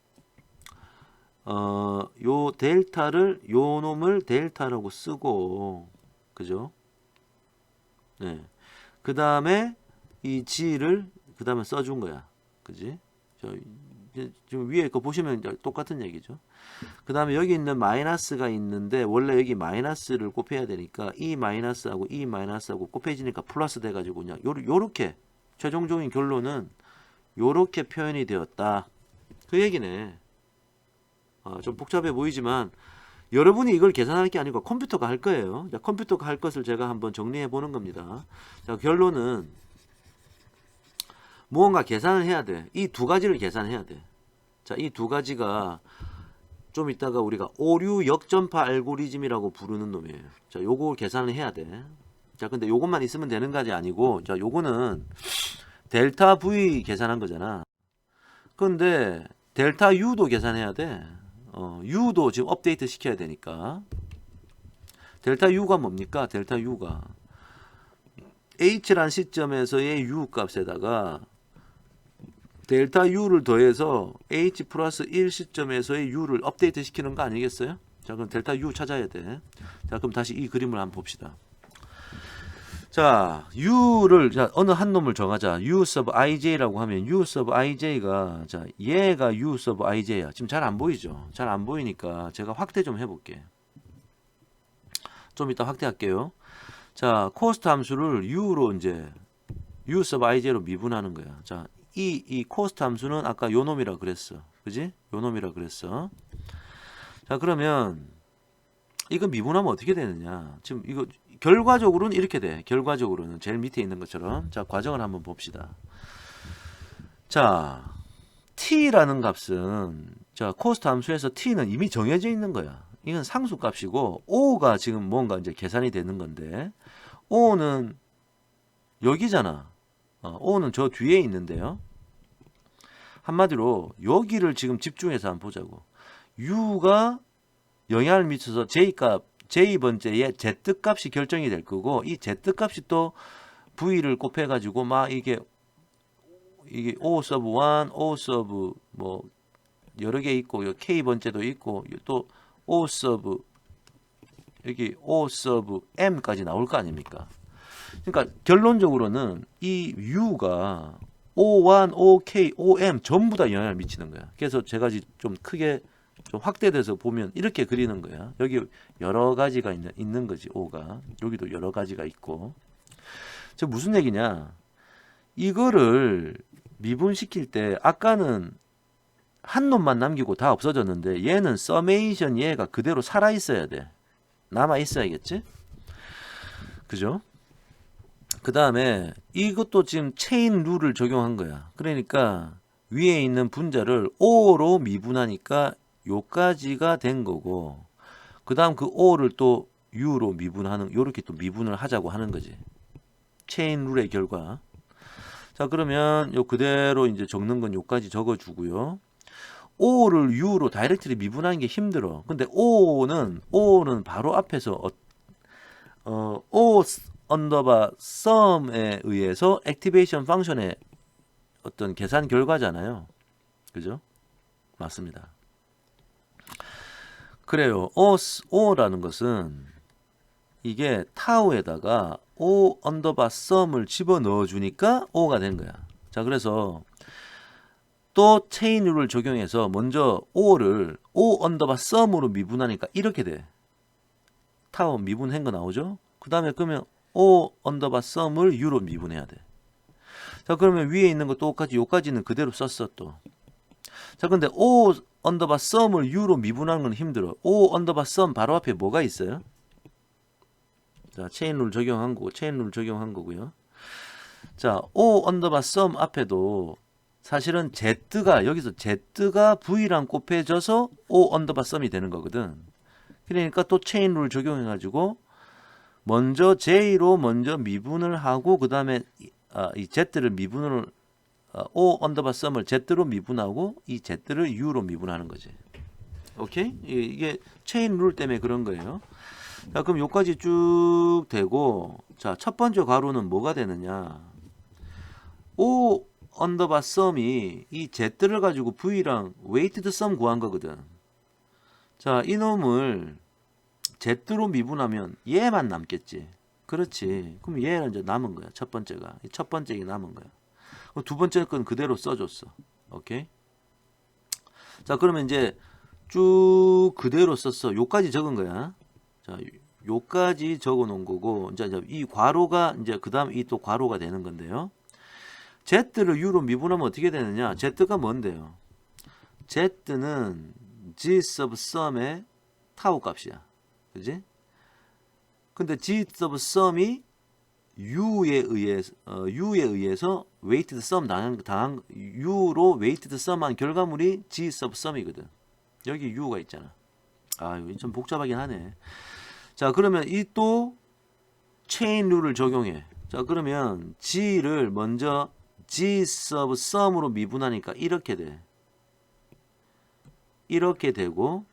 요 델타를 요 놈을 델타라고 쓰고 그죠? 네. 그 다음에 이 G를 그 다음에 써준 거야. 그지? 지금 위에 거 보시면 똑같은 얘기죠. 그 다음에 여기 있는 마이너스가 있는데 원래 여기 마이너스를 곱해야 되니까 이 마이너스하고 이 마이너스하고 곱해지니까 플러스 돼가지고 그냥 요렇게 최종적인 결론은 요렇게 표현이 되었다. 그 얘기네. 좀 복잡해 보이지만 여러분이 이걸 계산할 게 아니고 컴퓨터가 할 거예요. 자, 컴퓨터가 할 것을 제가 한번 정리해 보는 겁니다. 자, 결론은 무언가 계산을 해야 돼. 이 두 가지를 계산해야 돼. 자, 이 두 가지가 좀 이따가 우리가 오류 역전파 알고리즘이라고 부르는 놈이에요. 자, 요거 계산을 해야 돼. 자, 근데 요것만 있으면 되는 것이 아니고, 자, 요거는 델타 V 계산한 거잖아. 근데 델타 U도 계산해야 돼. U도 지금 업데이트 시켜야 되니까. 델타 U가 뭡니까? 델타 U가 H란 시점에서의 U 값에다가 델타 U를 더해서 H 플러스 1 시점에서의 U를 업데이트 시키는 거 아니겠어요? 자, 그럼 델타 U 찾아야 돼. 자, 그럼 다시 이 그림을 한번 봅시다. 자, U를, 자, 어느 한 놈을 정하자. U sub ij라고 하면 U sub ij가, 자, 얘가 U sub ij야. 지금 잘 안 보이죠? 잘 안 보이니까 제가 확대 좀 해볼게. 좀 이따 확대할게요. 자, 코스트 함수를 U로 이제 U sub ij로 미분하는 거야. 자, 이 코스트 함수는 아까 요 놈이라 그랬어. 그지? 요 놈이라 그랬어. 자, 그러면 이거 미분하면 어떻게 되느냐? 지금 이거 결과적으로는 이렇게 돼. 결과적으로는 제일 밑에 있는 것처럼. 자, 과정을 한번 봅시다. 자, t라는 값은 자, 코스트 함수에서 t는 이미 정해져 있는 거야. 이건 상수 값이고 o가 지금 뭔가 이제 계산이 되는 건데 o는 여기잖아. o는 저 뒤에 있는데요. 한마디로 여기를 지금 집중해서 한번 보자고. u가 영향을 미쳐서 J번째의 Z값이 결정이 될 거고 이 Z값이 또 V를 곱해가지고 막 이게 O sub 1, O sub 뭐 여러 개 있고 K번째도 있고 또 O sub 여기 O sub M까지 나올 거 아닙니까? 그러니까 결론적으로는 이 U가 O1, OK, OM 전부 다 영향을 미치는 거야. 그래서 제가 좀 크게 좀 확대돼서 보면 이렇게 그리는 거야. 여기 여러 가지가 있는 거지. O가 여기도 여러 가지가 있고. 저 무슨 얘기냐? 이거를 미분시킬 때 아까는 한 놈만 남기고 다 없어졌는데 얘는 서메이션 얘가 그대로 살아 있어야 돼. 남아 있어야겠지? 그죠? 그 다음에 이것도 지금 체인 룰을 적용한 거야. 그러니까 위에 있는 분자를 O로 미분하니까 요까지가 된 거고 그 다음 그 O를 또 U로 미분하는 요렇게 또 미분을 하자고 하는 거지. 체인 룰의 결과. 자, 그러면 요 그대로 이제 적는 건 요까지 적어주고요. O를 U로 다이렉트리 미분하는 게 힘들어. 근데 O는 바로 앞에서 O 언더바 sum에 의해서 액티베이션 펑션의 어떤 계산 결과잖아요. 그죠? 맞습니다. 그래요. O라는 것은 이게 타우에다가 O 언더바 sum을 집어넣어 주니까 O가 된 거야. 자, 그래서 또 체인 룰을 적용해서 먼저 O를 O 언더바 sum으로 미분하니까 이렇게 돼. 타우 미분한 거 나오죠? 그 다음에 그러면 O 언더바 sum을 U로 미분해야 돼. 자, 그러면 위에 있는 거 똑같이 요까지는 그대로 썼어 또. 자, 근데 O 언더바 sum을 U로 미분하는 건 힘들어. O 언더바 sum 바로 앞에 뭐가 있어요? 자, 체인 룰 적용한 거고, 체인 룰 적용한 거고요. 자, O 언더바 sum 앞에도 사실은 Z가 여기서 Z가 V랑 곱해져서 O 언더바 sum이 되는 거거든. 그러니까 또 체인 룰 적용해가지고 먼저 J로 먼저 미분을 하고 그 다음에 이 Z를 미분을 O 언더바 sum을 Z로 미분하고 이 Z를 U로 미분하는 거지. 오케이? 이게 체인 룰 때문에 그런 거예요. 자, 그럼 여기까지 쭉 되고 자, 첫 번째 가로는 뭐가 되느냐? O 언더바 sum이 이 Z를 가지고 V랑 weighted sum 구한 거거든. 자, 이놈을 Z로 미분하면 얘만 남겠지. 그렇지. 그럼 얘는 이제 남은 거야. 첫 번째가. 첫 번째 게 남은 거야. 그럼 두 번째 건 그대로 써줬어. 오케이? 자, 그러면 이제 쭉 그대로 썼어. 요까지 적은 거야. 자, 요까지 적어 놓은 거고, 이제 이 괄호가, 이제 그 다음 이 또 괄호가 되는 건데요. Z를 U로 미분하면 어떻게 되느냐? Z가 뭔데요? Z는 G sub sum의 타우 값이야. 그지? 근데 G sub sum이 U에 의해서 weighted sum 당한 U로 weighted sum한 결과물이 G sub sum이거든. 여기 U가 있잖아. 아, 이거 좀 복잡하긴 하네. 자, 그러면 이 또 체인 룰을 적용해. 자, 그러면 G를 먼저 G sub sum으로 미분하니까 이렇게 돼. 이렇게 되고,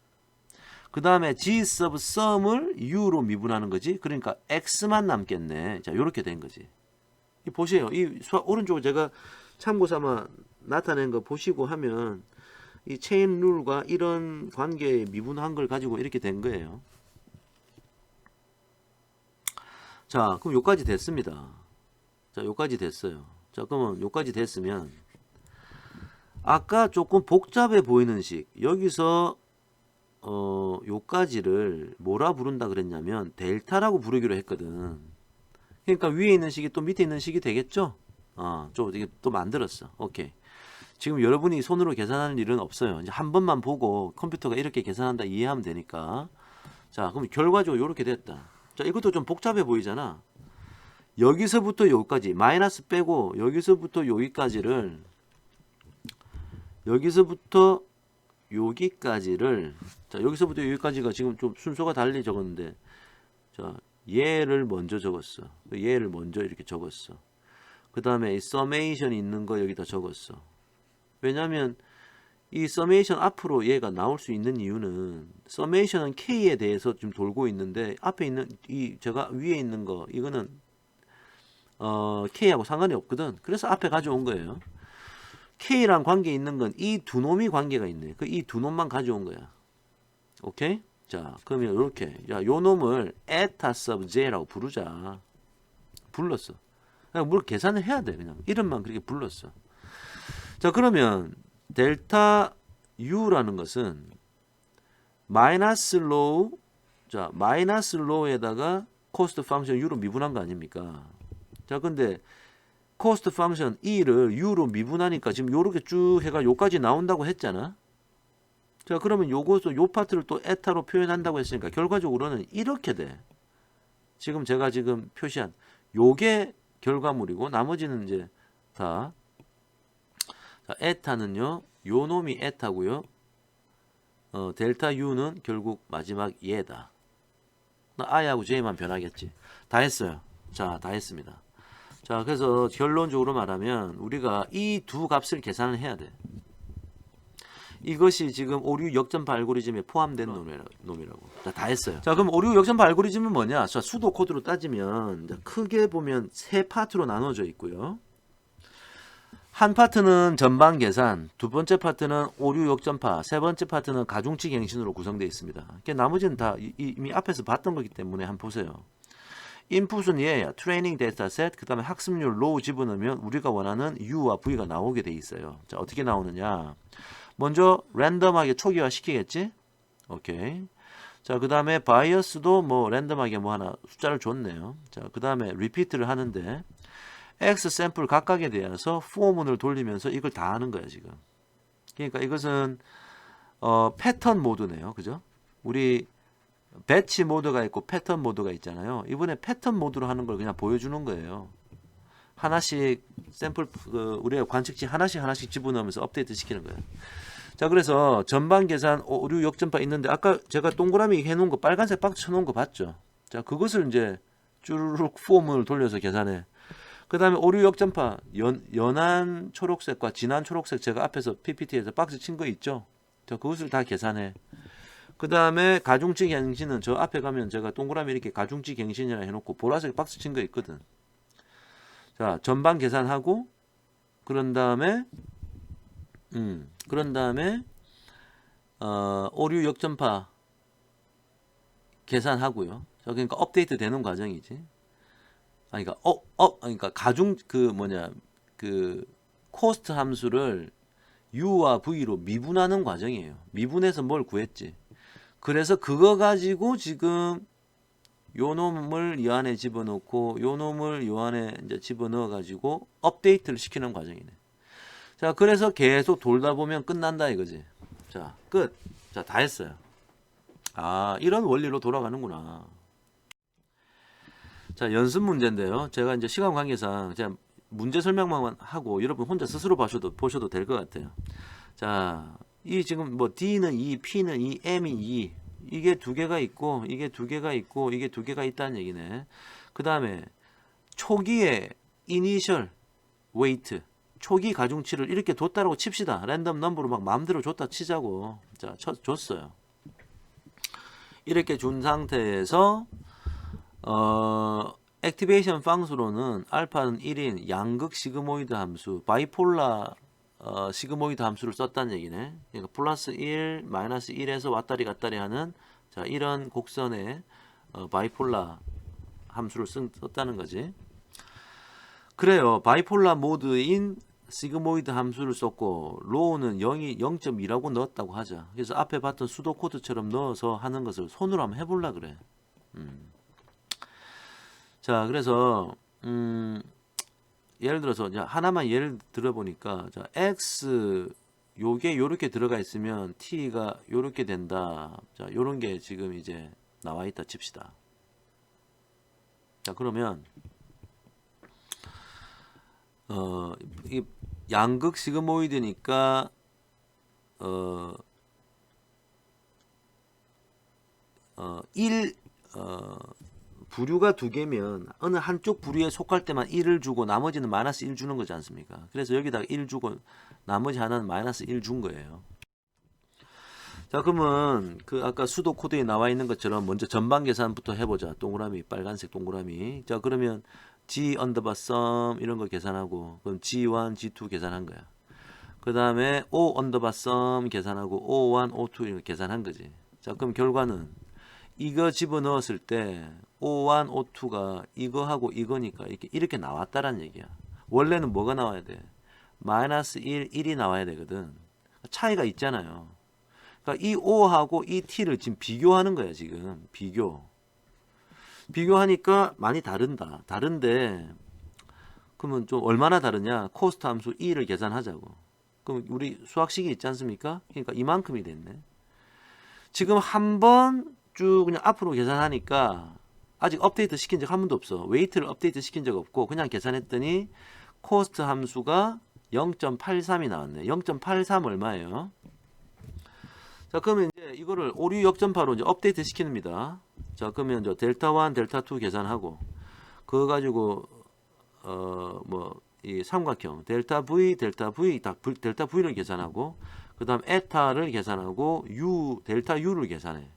그 다음에 G sub sum을 U로 미분하는 거지. 그러니까 X만 남겠네. 자, 요렇게 된 거지. 보세요. 이 오른쪽에 제가 참고 삼아 나타낸 거 보시고 하면 이 체인 룰과 이런 관계에 미분한 걸 가지고 이렇게 된 거예요. 자, 그럼 요까지 됐습니다. 자, 요까지 됐어요. 자, 그러면 요까지 됐으면 아까 조금 복잡해 보이는 식, 여기서 요까지를 뭐라 부른다 그랬냐면 델타라고 부르기로 했거든. 그러니까 위에 있는 식이 또 밑에 있는 식이 되겠죠? 좀 이게 또 만들었어. 오케이. 지금 여러분이 손으로 계산하는 일은 없어요. 이제 한 번만 보고 컴퓨터가 이렇게 계산한다 이해하면 되니까. 자, 그럼 결과적으로 이렇게 됐다. 자, 이것도 좀 복잡해 보이잖아. 여기서부터 여기까지 마이너스 빼고 여기서부터 여기까지를 자, 여기서부터 여기까지가 지금 좀 순서가 달리 적었는데, 자, 얘를 먼저 적었어. 얘를 먼저 이렇게 적었어. 그 다음에 이 서메이션이 있는 거 여기다 적었어. 왜냐면 이 서메이션 앞으로 얘가 나올 수 있는 이유는 서메이션은 K에 대해서 지금 돌고 있는데 앞에 있는 이 제가 위에 있는 거 이거는 K하고 상관이 없거든. 그래서 앞에 가져온 거예요. K랑 관계 있는 건 이 두 놈이 관계가 있네. 그 이 두 놈만 가져온 거야. 오케이? 자, 그러면 이렇게 요 놈을 에타 서브 J라고 부르자. 불렀어. 그냥 뭘 계산을 해야 돼. 그냥 이름만 그렇게 불렀어. 자, 그러면 델타 U라는 것은 마이너스 로우, 자, 마이너스 로우에다가 코스트 펑션 U로 미분한 거 아닙니까? 자, 근데 코스트 펑션 E를 U로 미분하니까 지금 요렇게 쭉 해가 요까지 나온다고 했잖아. 자, 그러면 요것도 요 파트를 또 에타로 표현한다고 했으니까 결과적으로는 이렇게 돼. 지금 제가 지금 표시한 요게 결과물이고 나머지는 이제 다 자, 에타는요. 요 놈이 에타고요. 델타 U는 결국 마지막 얘다. I하고 J만 변하겠지. 다 했어요. 자, 다 했습니다. 자, 그래서 결론적으로 말하면 우리가 이 두 값을 계산을 해야 돼. 이것이 지금 오류 역전파 알고리즘에 포함된 놈이라고. 자, 다 했어요. 자, 그럼 오류 역전파 알고리즘은 뭐냐? 자, 수도 코드로 따지면 크게 보면 세 파트로 나눠져 있고요. 한 파트는 전방 계산, 두 번째 파트는 오류 역전파, 세 번째 파트는 가중치 갱신으로 구성되어 있습니다. 나머지는 다 이미 앞에서 봤던 거기 때문에 한번 보세요. 인풋은 얘야. 트레이닝 데이터셋, 그 다음에 학습률 로우 집어넣으면 우리가 원하는 U와 V가 나오게 돼 있어요. 자, 어떻게 나오느냐? 먼저 랜덤하게 초기화 시키겠지? 오케이. 자, 그 다음에 바이어스도 뭐 랜덤하게 뭐 하나 숫자를 줬네요. 자, 그 다음에 리피트를 하는데 X 샘플 각각에 대해서 포문을 돌리면서 이걸 다 하는 거야, 지금. 그러니까 이것은 패턴 모드네요. 그죠? 우리 배치 모드가 있고 패턴 모드가 있잖아요. 이번에 패턴 모드로 하는 걸 그냥 보여주는 거예요. 하나씩 샘플 우리가 관측치 하나씩 집어넣으면서 업데이트 시키는 거예요. 자, 그래서 전방 계산 오류 역전파 있는데 아까 제가 동그라미 해놓은 거 빨간색 박스 쳐놓은 거 봤죠? 자, 그것을 이제 쭈르륵 포문을 돌려서 계산해. 그 다음에 오류 역전파 연한 초록색과 진한 초록색 제가 앞에서 PPT에서 박스 친 거 있죠? 자, 그것을 다 계산해. 그 다음에 가중치 갱신은 저 앞에 가면 제가 동그라미 이렇게 가중치 갱신이라 해놓고 보라색 박스 친 거 있거든. 자, 전방 계산하고 그런 다음에 오류 역전파 계산하고요. 그러니까 업데이트 되는 과정이지. 그러니까 그러니까 가중 그 코스트 함수를 u와 v로 미분하는 과정이에요. 미분해서 뭘 구했지. 그래서 그거 가지고 지금 요 놈을 이 안에 집어넣고 요 놈을 요 안에 이제 집어넣어 가지고 업데이트를 시키는 과정이네. 자, 그래서 계속 돌다 보면 끝난다 이거지. 자, 끝. 자, 다 했어요. 아, 이런 원리로 돌아가는구나. 자, 연습 문제인데요. 제가 이제 시간 관계상 그냥 문제 설명만 하고 여러분 혼자 스스로 보셔도 될 것 같아요. 자, 이 지금 뭐 D는 2, P는 2, M이 2. 이게 두 개가 있고, 이게 두 개가 있고, 이게 두 개가 있다는 얘기네. 그 다음에 초기에 이니셜 웨이트, 초기 가중치를 이렇게 뒀다라고 칩시다. 랜덤 넘버로 막 마음대로 줬다 치자고. 자, 줬어요. 이렇게 준 상태에서 액티베이션 방수로는 알파는 1인 양극 시그모이드 함수, 바이폴라 시그모이드 함수를 썼다는 얘기네. 그러니까 플러스 1, 마이너스 1에서 왔다리 갔다리 하는 자, 이런 곡선의 바이폴라 함수를 썼다는 거지. 그래요. 바이폴라 모드인 시그모이드 함수를 썼고 로우는 0.2라고 넣었다고 하자. 그래서 앞에 봤던 수도 코드처럼 넣어서 하는 것을 손으로 한번 해볼라 그래. 자, 그래서 예를 들어서 하나만 예를 들어보니까 자, x 요게 요렇게 들어가 있으면 t가 요렇게 된다. 자, 요런 게 지금 이제 나와 있다 칩시다. 자, 그러면 이 양극 시그모이드니까 부류가 두 개면 어느 한쪽 부류에 속할 때만 1을 주고 나머지는 마이너스 1 주는 거지 않습니까? 그래서 여기다가 1 주고 나머지 하나는 마이너스 1 준 거예요. 자, 그러면 그 아까 수도 코드에 나와 있는 것처럼 먼저 전방 계산부터 해보자. 동그라미, 빨간색 동그라미. 자, 그러면 G 언더바 썸 이런 거 계산하고 그럼 G1, G2 계산한 거야. 그 다음에 O 언더바 썸 계산하고 O1, O2 이런 거 계산한 거지. 자, 그럼 결과는 이거 집어넣었을 때 O1, O2가 이거하고 이거니까 이렇게 나왔다라는 얘기야. 원래는 뭐가 나와야 돼? 마이너스 1, 1이 나와야 되거든. 차이가 있잖아요. 그러니까 이 O하고 이 T를 지금 비교하는 거야, 지금. 비교하니까 많이 다른다. 다른데, 그러면 좀 얼마나 다르냐? 코스트 함수 2를 계산하자고. 그럼 우리 수학식이 있지 않습니까? 그러니까 이만큼이 됐네. 지금 한 번 쭉 그냥 앞으로 계산하니까 아직 업데이트 시킨 적 한 번도 없어. 웨이트를 업데이트 시킨 적 없고 그냥 계산했더니 코스트 함수가 0.83이 나왔네. 0.83 얼마예요? 자, 그러면 이제 이거를 오류 역전파로 이제 업데이트 시킵니다. 자, 그러면 이제 델타 1, 델타 2 계산하고 그거 가지고 이 삼각형 델타 V, 델타 V를 계산하고 그다음 에타를 계산하고 델타 U를 계산해.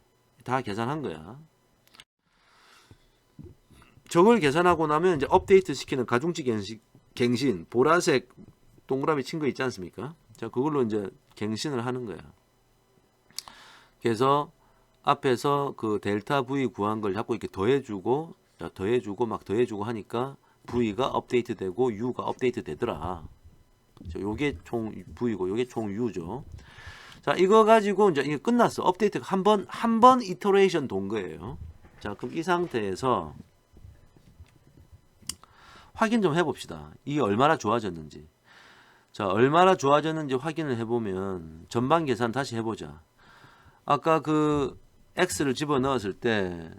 다 계산한 거야. 저걸 계산하고 나면 이제 업데이트 시키는 가중치 갱신 보라색 동그라미 친 거 있지 않습니까? 자, 그걸로 이제 갱신을 하는 거야. 그래서 앞에서 그 델타 V 구한 걸 자꾸 이렇게 더해주고 더해주고 하니까 V가 업데이트 되고 U가 업데이트 되더라. 요게 총 V고 요게 총 U죠. 자, 이거 가지고 이제 이게 끝났어. 업데이트가 한 번 이터레이션 돈 거예요. 자, 그럼 이 상태에서 확인 좀 해봅시다. 이게 얼마나 좋아졌는지. 자, 얼마나 좋아졌는지 확인을 해보면 전방 계산 다시 해보자. 아까 그 x를 집어넣었을 때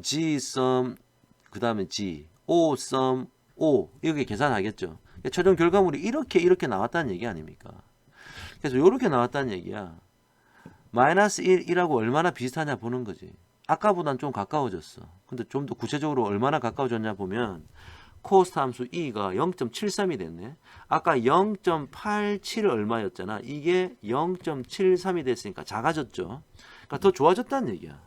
g sum 그 다음에 g, o sum o 이렇게 계산하겠죠. 최종 결과물이 이렇게 나왔다는 얘기 아닙니까? 그래서 이렇게 나왔다는 얘기야. 마이너스 1이라고 얼마나 비슷하냐 보는 거지. 아까보단 좀 가까워졌어. 근데 좀 더 구체적으로 얼마나 가까워졌냐 보면 코스트 함수 2가 0.73이 됐네. 아까 0.87 얼마였잖아. 이게 0.73이 됐으니까 작아졌죠. 그러니까 더 좋아졌다는 얘기야.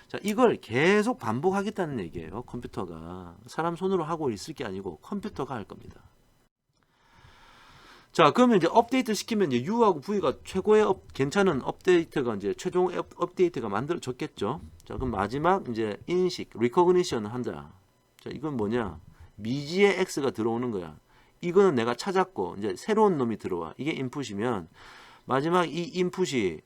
자, 이걸 계속 반복하겠다는 얘기예요. 컴퓨터가. 사람 손으로 하고 있을 게 아니고 컴퓨터가 할 겁니다. 자, 그러면 이제 업데이트 시키면 이제 U하고 V가 최고의 괜찮은 업데이트가 이제 최종 업데이트가 만들어졌겠죠. 자, 그럼 마지막 이제 인식, recognition 한다. 자, 이건 뭐냐? 미지의 X가 들어오는 거야. 이거는 내가 찾았고 이제 새로운 놈이 들어와. 이게 인풋이면 마지막 이 인풋이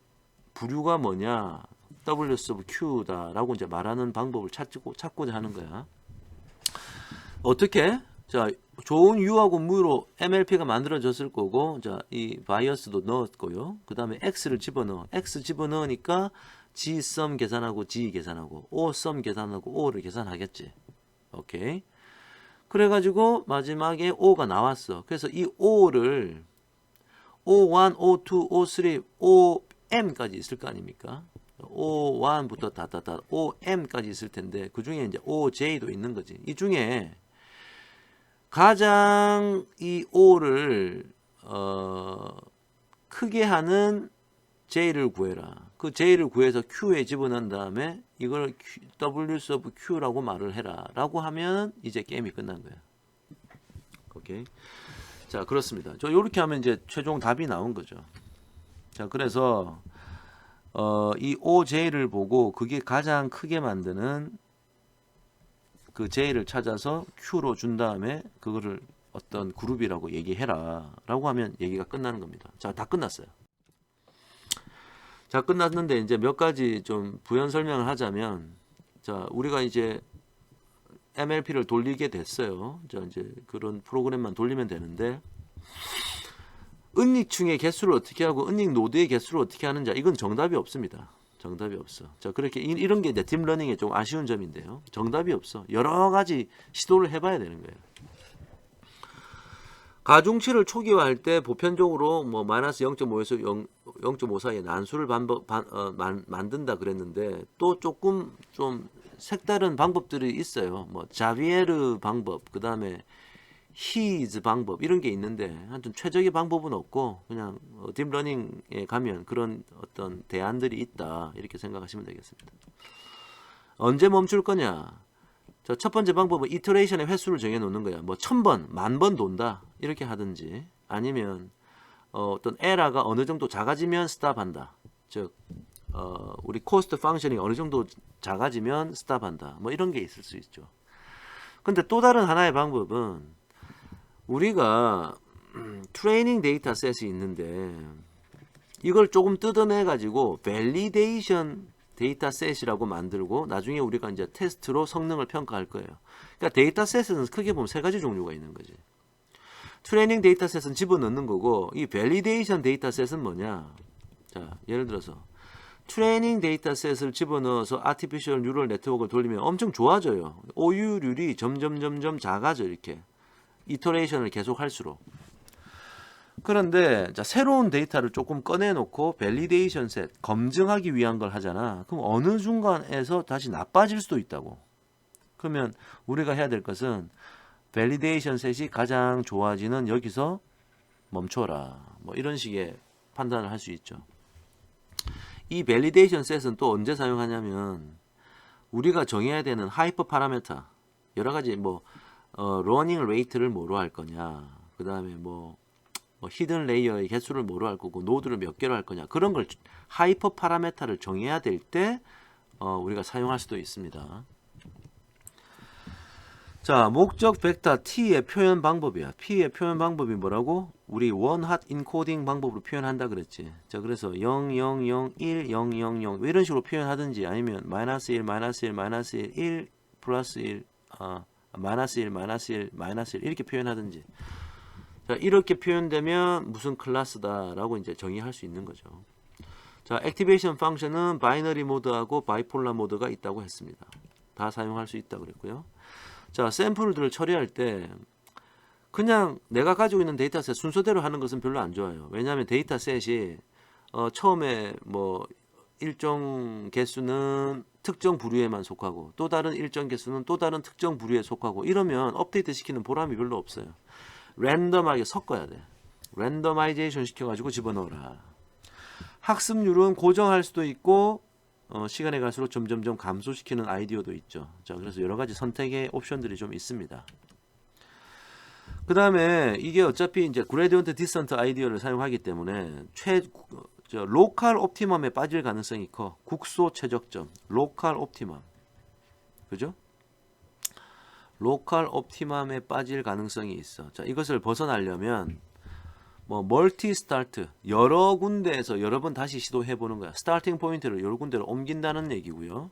부류가 뭐냐? W sub Q다라고 이제 말하는 방법을 찾고자 하는 거야. 어떻게? 자, 좋은 U하고 Mu로 MLP가 만들어졌을 거고, 자, 이 바이어스도 넣었고요. 그 다음에 X를 집어넣어. X 집어넣으니까 G sum 계산하고 G 계산하고, O sum 계산하고 O를 계산하겠지. 오케이. 그래가지고 마지막에 O가 나왔어. 그래서 이 O를 O1, O2, O3, OM까지 있을 거 아닙니까? O1부터 다다다 OM까지 있을 텐데 그 중에 이제 OJ도 있는 거지. 이 중에 가장 이 O를 크게 하는 J를 구해라. 그 J를 구해서 Q에 집어넣은 다음에 이걸 W sub Q라고 말을 해라 라고 하면 이제 게임이 끝난 거야. 오케이. 자, 그렇습니다. 저 이렇게 하면 이제 최종 답이 나온 거죠. 자, 그래서 이 OJ를 보고 그게 가장 크게 만드는 그 J를 찾아서 Q로 준 다음에 그거를 어떤 그룹이라고 얘기해라 라고 하면 얘기가 끝나는 겁니다. 자, 다 끝났어요. 자, 끝났는데 이제 몇 가지 좀 부연 설명을 하자면, 자, 우리가 이제 MLP를 돌리게 됐어요. 자, 이제 그런 프로그램만 돌리면 되는데, 은닉층의 개수를 어떻게 하고 은닉 노드의 개수를 어떻게 하는지 이건 정답이 없습니다. 정답이 없어. 자, 그렇게 이런 게 이제 딥러닝의 좀 아쉬운 점인데요. 정답이 없어. 여러 가지 시도를 해봐야 되는 거예요. 가중치를 초기화할 때 보편적으로 뭐 마이너스 0.5에서 0.5 사이에 난수를 만든다 그랬는데 또 조금 좀 색다른 방법들이 있어요. 뭐 자비에르 방법, 그 다음에 히즈 방법 이런 게 있는데 하여튼 최적의 방법은 없고 그냥 딥러닝에 가면 그런 어떤 대안들이 있다 이렇게 생각하시면 되겠습니다. 언제 멈출 거냐? 자, 첫 번째 방법은 이터레이션의 횟수를 정해 놓는 거야. 뭐 1000번, 10,000번 돈다 이렇게 하든지 아니면 어떤 에러가 어느 정도 작아지면 스탑한다. 즉 우리 코스트 펑션이 어느 정도 작아지면 스탑한다. 뭐 이런 게 있을 수 있죠. 근데 또 다른 하나의 방법은 우리가 트레이닝 데이터셋이 있는데 이걸 조금 뜯어내 가지고 밸리데이션 데이터셋이라고 만들고 나중에 우리가 이제 테스트로 성능을 평가할 거예요. 그러니까 데이터셋은 크게 보면 세 가지 종류가 있는 거지. 트레이닝 데이터셋은 집어넣는 거고 이 밸리데이션 데이터셋은 뭐냐? 자, 예를 들어서 트레이닝 데이터셋을 집어넣어서 아티피셜 뉴럴 네트워크를 돌리면 엄청 좋아져요. 오유율이 점점 작아져 이렇게. 이터레이션을 계속 할수록. 그런데 자, 새로운 데이터를 조금 꺼내놓고 밸리데이션 셋, 검증하기 위한 걸 하잖아. 그럼 어느 순간에서 다시 나빠질 수도 있다고. 그러면 우리가 해야 될 것은 밸리데이션 셋이 가장 좋아지는 여기서 멈춰라. 뭐 이런 식의 판단을 할 수 있죠. 이 밸리데이션 셋은 또 언제 사용하냐면 우리가 정해야 되는 하이퍼 파라메터 여러 가지 뭐 러닝 레이트를 뭐로 할 거냐, 그 다음에 뭐 히든 레이어의 개수를 뭐로 할 거고 노드를 몇 개로 할 거냐 그런 걸 하이퍼 파라메터를 정해야 될 때 우리가 사용할 수도 있습니다. 자, 목적 벡터 T의 표현 방법이야. P의 표현 방법이 뭐라고? 우리 원핫 인코딩 방법으로 표현한다 그랬지. 자, 그래서 0, 0, 0, 1, 0, 0, 0 이런 식으로 표현하든지 아니면 마이너스 1, 마이너스 1, 마이너스 1, 1 플러스 1, 마이너스 1, 마이너스 1, 마이너스 1 이렇게 표현하든지. 자, 이렇게 표현되면 무슨 클래스다라고 이제 정의할 수 있는 거죠. 자, 액티베이션 펑션은 바이너리 모드하고 바이폴라 모드가 있다고 했습니다. 다 사용할 수 있다고 그랬고요. 자, 샘플들을 처리할 때 그냥 내가 가지고 있는 데이터셋 순서대로 하는 것은 별로 안 좋아요. 왜냐하면 데이터셋이 처음에 뭐 일정 개수는 특정 부류에만 속하고 또 다른 일정 개수는 또 다른 특정 부류에 속하고 이러면 업데이트 시키는 보람이 별로 없어요. 랜덤하게 섞어야 돼. 랜더마이제이션 시켜가지고 집어넣어라. 학습률은 고정할 수도 있고 시간이 갈수록 점점점 감소시키는 아이디어도 있죠. 자, 그래서 여러 가지 선택의 옵션들이 좀 있습니다. 그 다음에 이게 어차피 이제 그레디언트 디센트 아이디어를 사용하기 때문에 로컬 옵티멈에 빠질 가능성이 커. 국소 최적점, 로컬 옵티멈, 그죠? 로컬 옵티멈에 빠질 가능성이 있어. 자, 이것을 벗어나려면 뭐 멀티 스타트, 여러 군데에서 여러 번 다시 시도해 보는 거야. 스타팅 포인트를 여러 군데로 옮긴다는 얘기고요.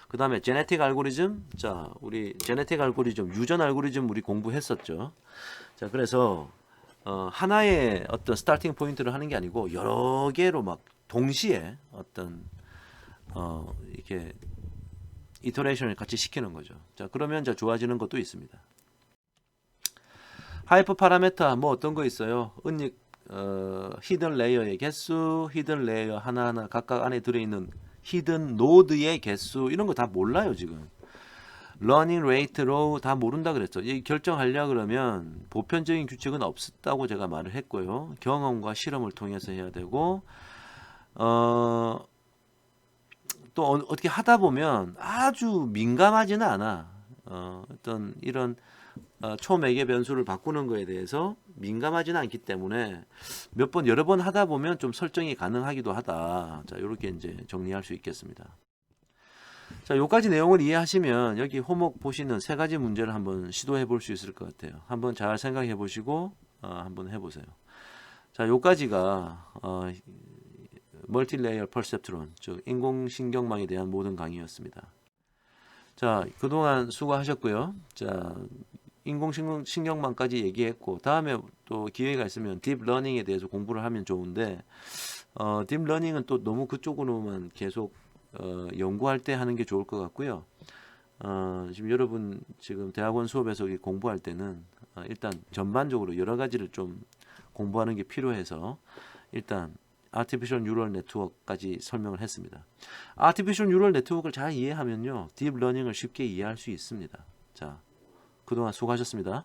그 다음에 제네틱 알고리즘. 자, 우리 제네틱 알고리즘, 유전 알고리즘 우리 공부했었죠. 자, 그래서 하나의 어떤 스타팅 포인트를 하는 게 아니고 여러 개로 막 동시에 어떤 이렇게 이터레이션을 같이 시키는 거죠. 자, 그러면 이제 좋아지는 것도 있습니다. 하이퍼 파라메타 뭐 어떤 거 있어요? 히든 레이어의 개수, 히든 레이어 하나하나 각각 안에 들어있는 히든 노드의 개수, 이런 거 다 몰라요 지금. 러닝 레이트로 다 모른다 그랬죠. 이 결정하려 그러면 보편적인 규칙은 없었다고 제가 말을 했고요. 경험과 실험을 통해서 해야 되고 또 어떻게 하다 보면 아주 민감하지는 않아. 어떤 이런 초매개 변수를 바꾸는 거에 대해서 민감하지는 않기 때문에 몇 번 여러 번 하다 보면 좀 설정이 가능하기도 하다. 자, 이렇게 이제 정리할 수 있겠습니다. 자, 요까지 내용을 이해하시면 여기 호목 보시는 세 가지 문제를 한번 시도해 볼 수 있을 것 같아요. 한번 잘 생각해 보시고 한번 해보세요. 자, 요까지가 멀티레이어 퍼셉트론, 즉 인공신경망에 대한 모든 강의였습니다. 자, 그동안 수고하셨고요. 자, 인공신경망까지 얘기했고, 다음에 또 기회가 있으면 딥러닝에 대해서 공부를 하면 좋은데, 딥러닝은 또 너무 그쪽으로만 계속 연구할 때 하는 게 좋을 것 같고요. 지금 여러분 지금 대학원 수업에서 공부할 때는 일단 전반적으로 여러 가지를 좀 공부하는 게 필요해서 일단 아티피셜 뉴럴 네트워크까지 설명을 했습니다. 아티피셜 뉴럴 네트워크를 잘 이해하면요, 딥러닝을 쉽게 이해할 수 있습니다. 자, 그동안 수고하셨습니다.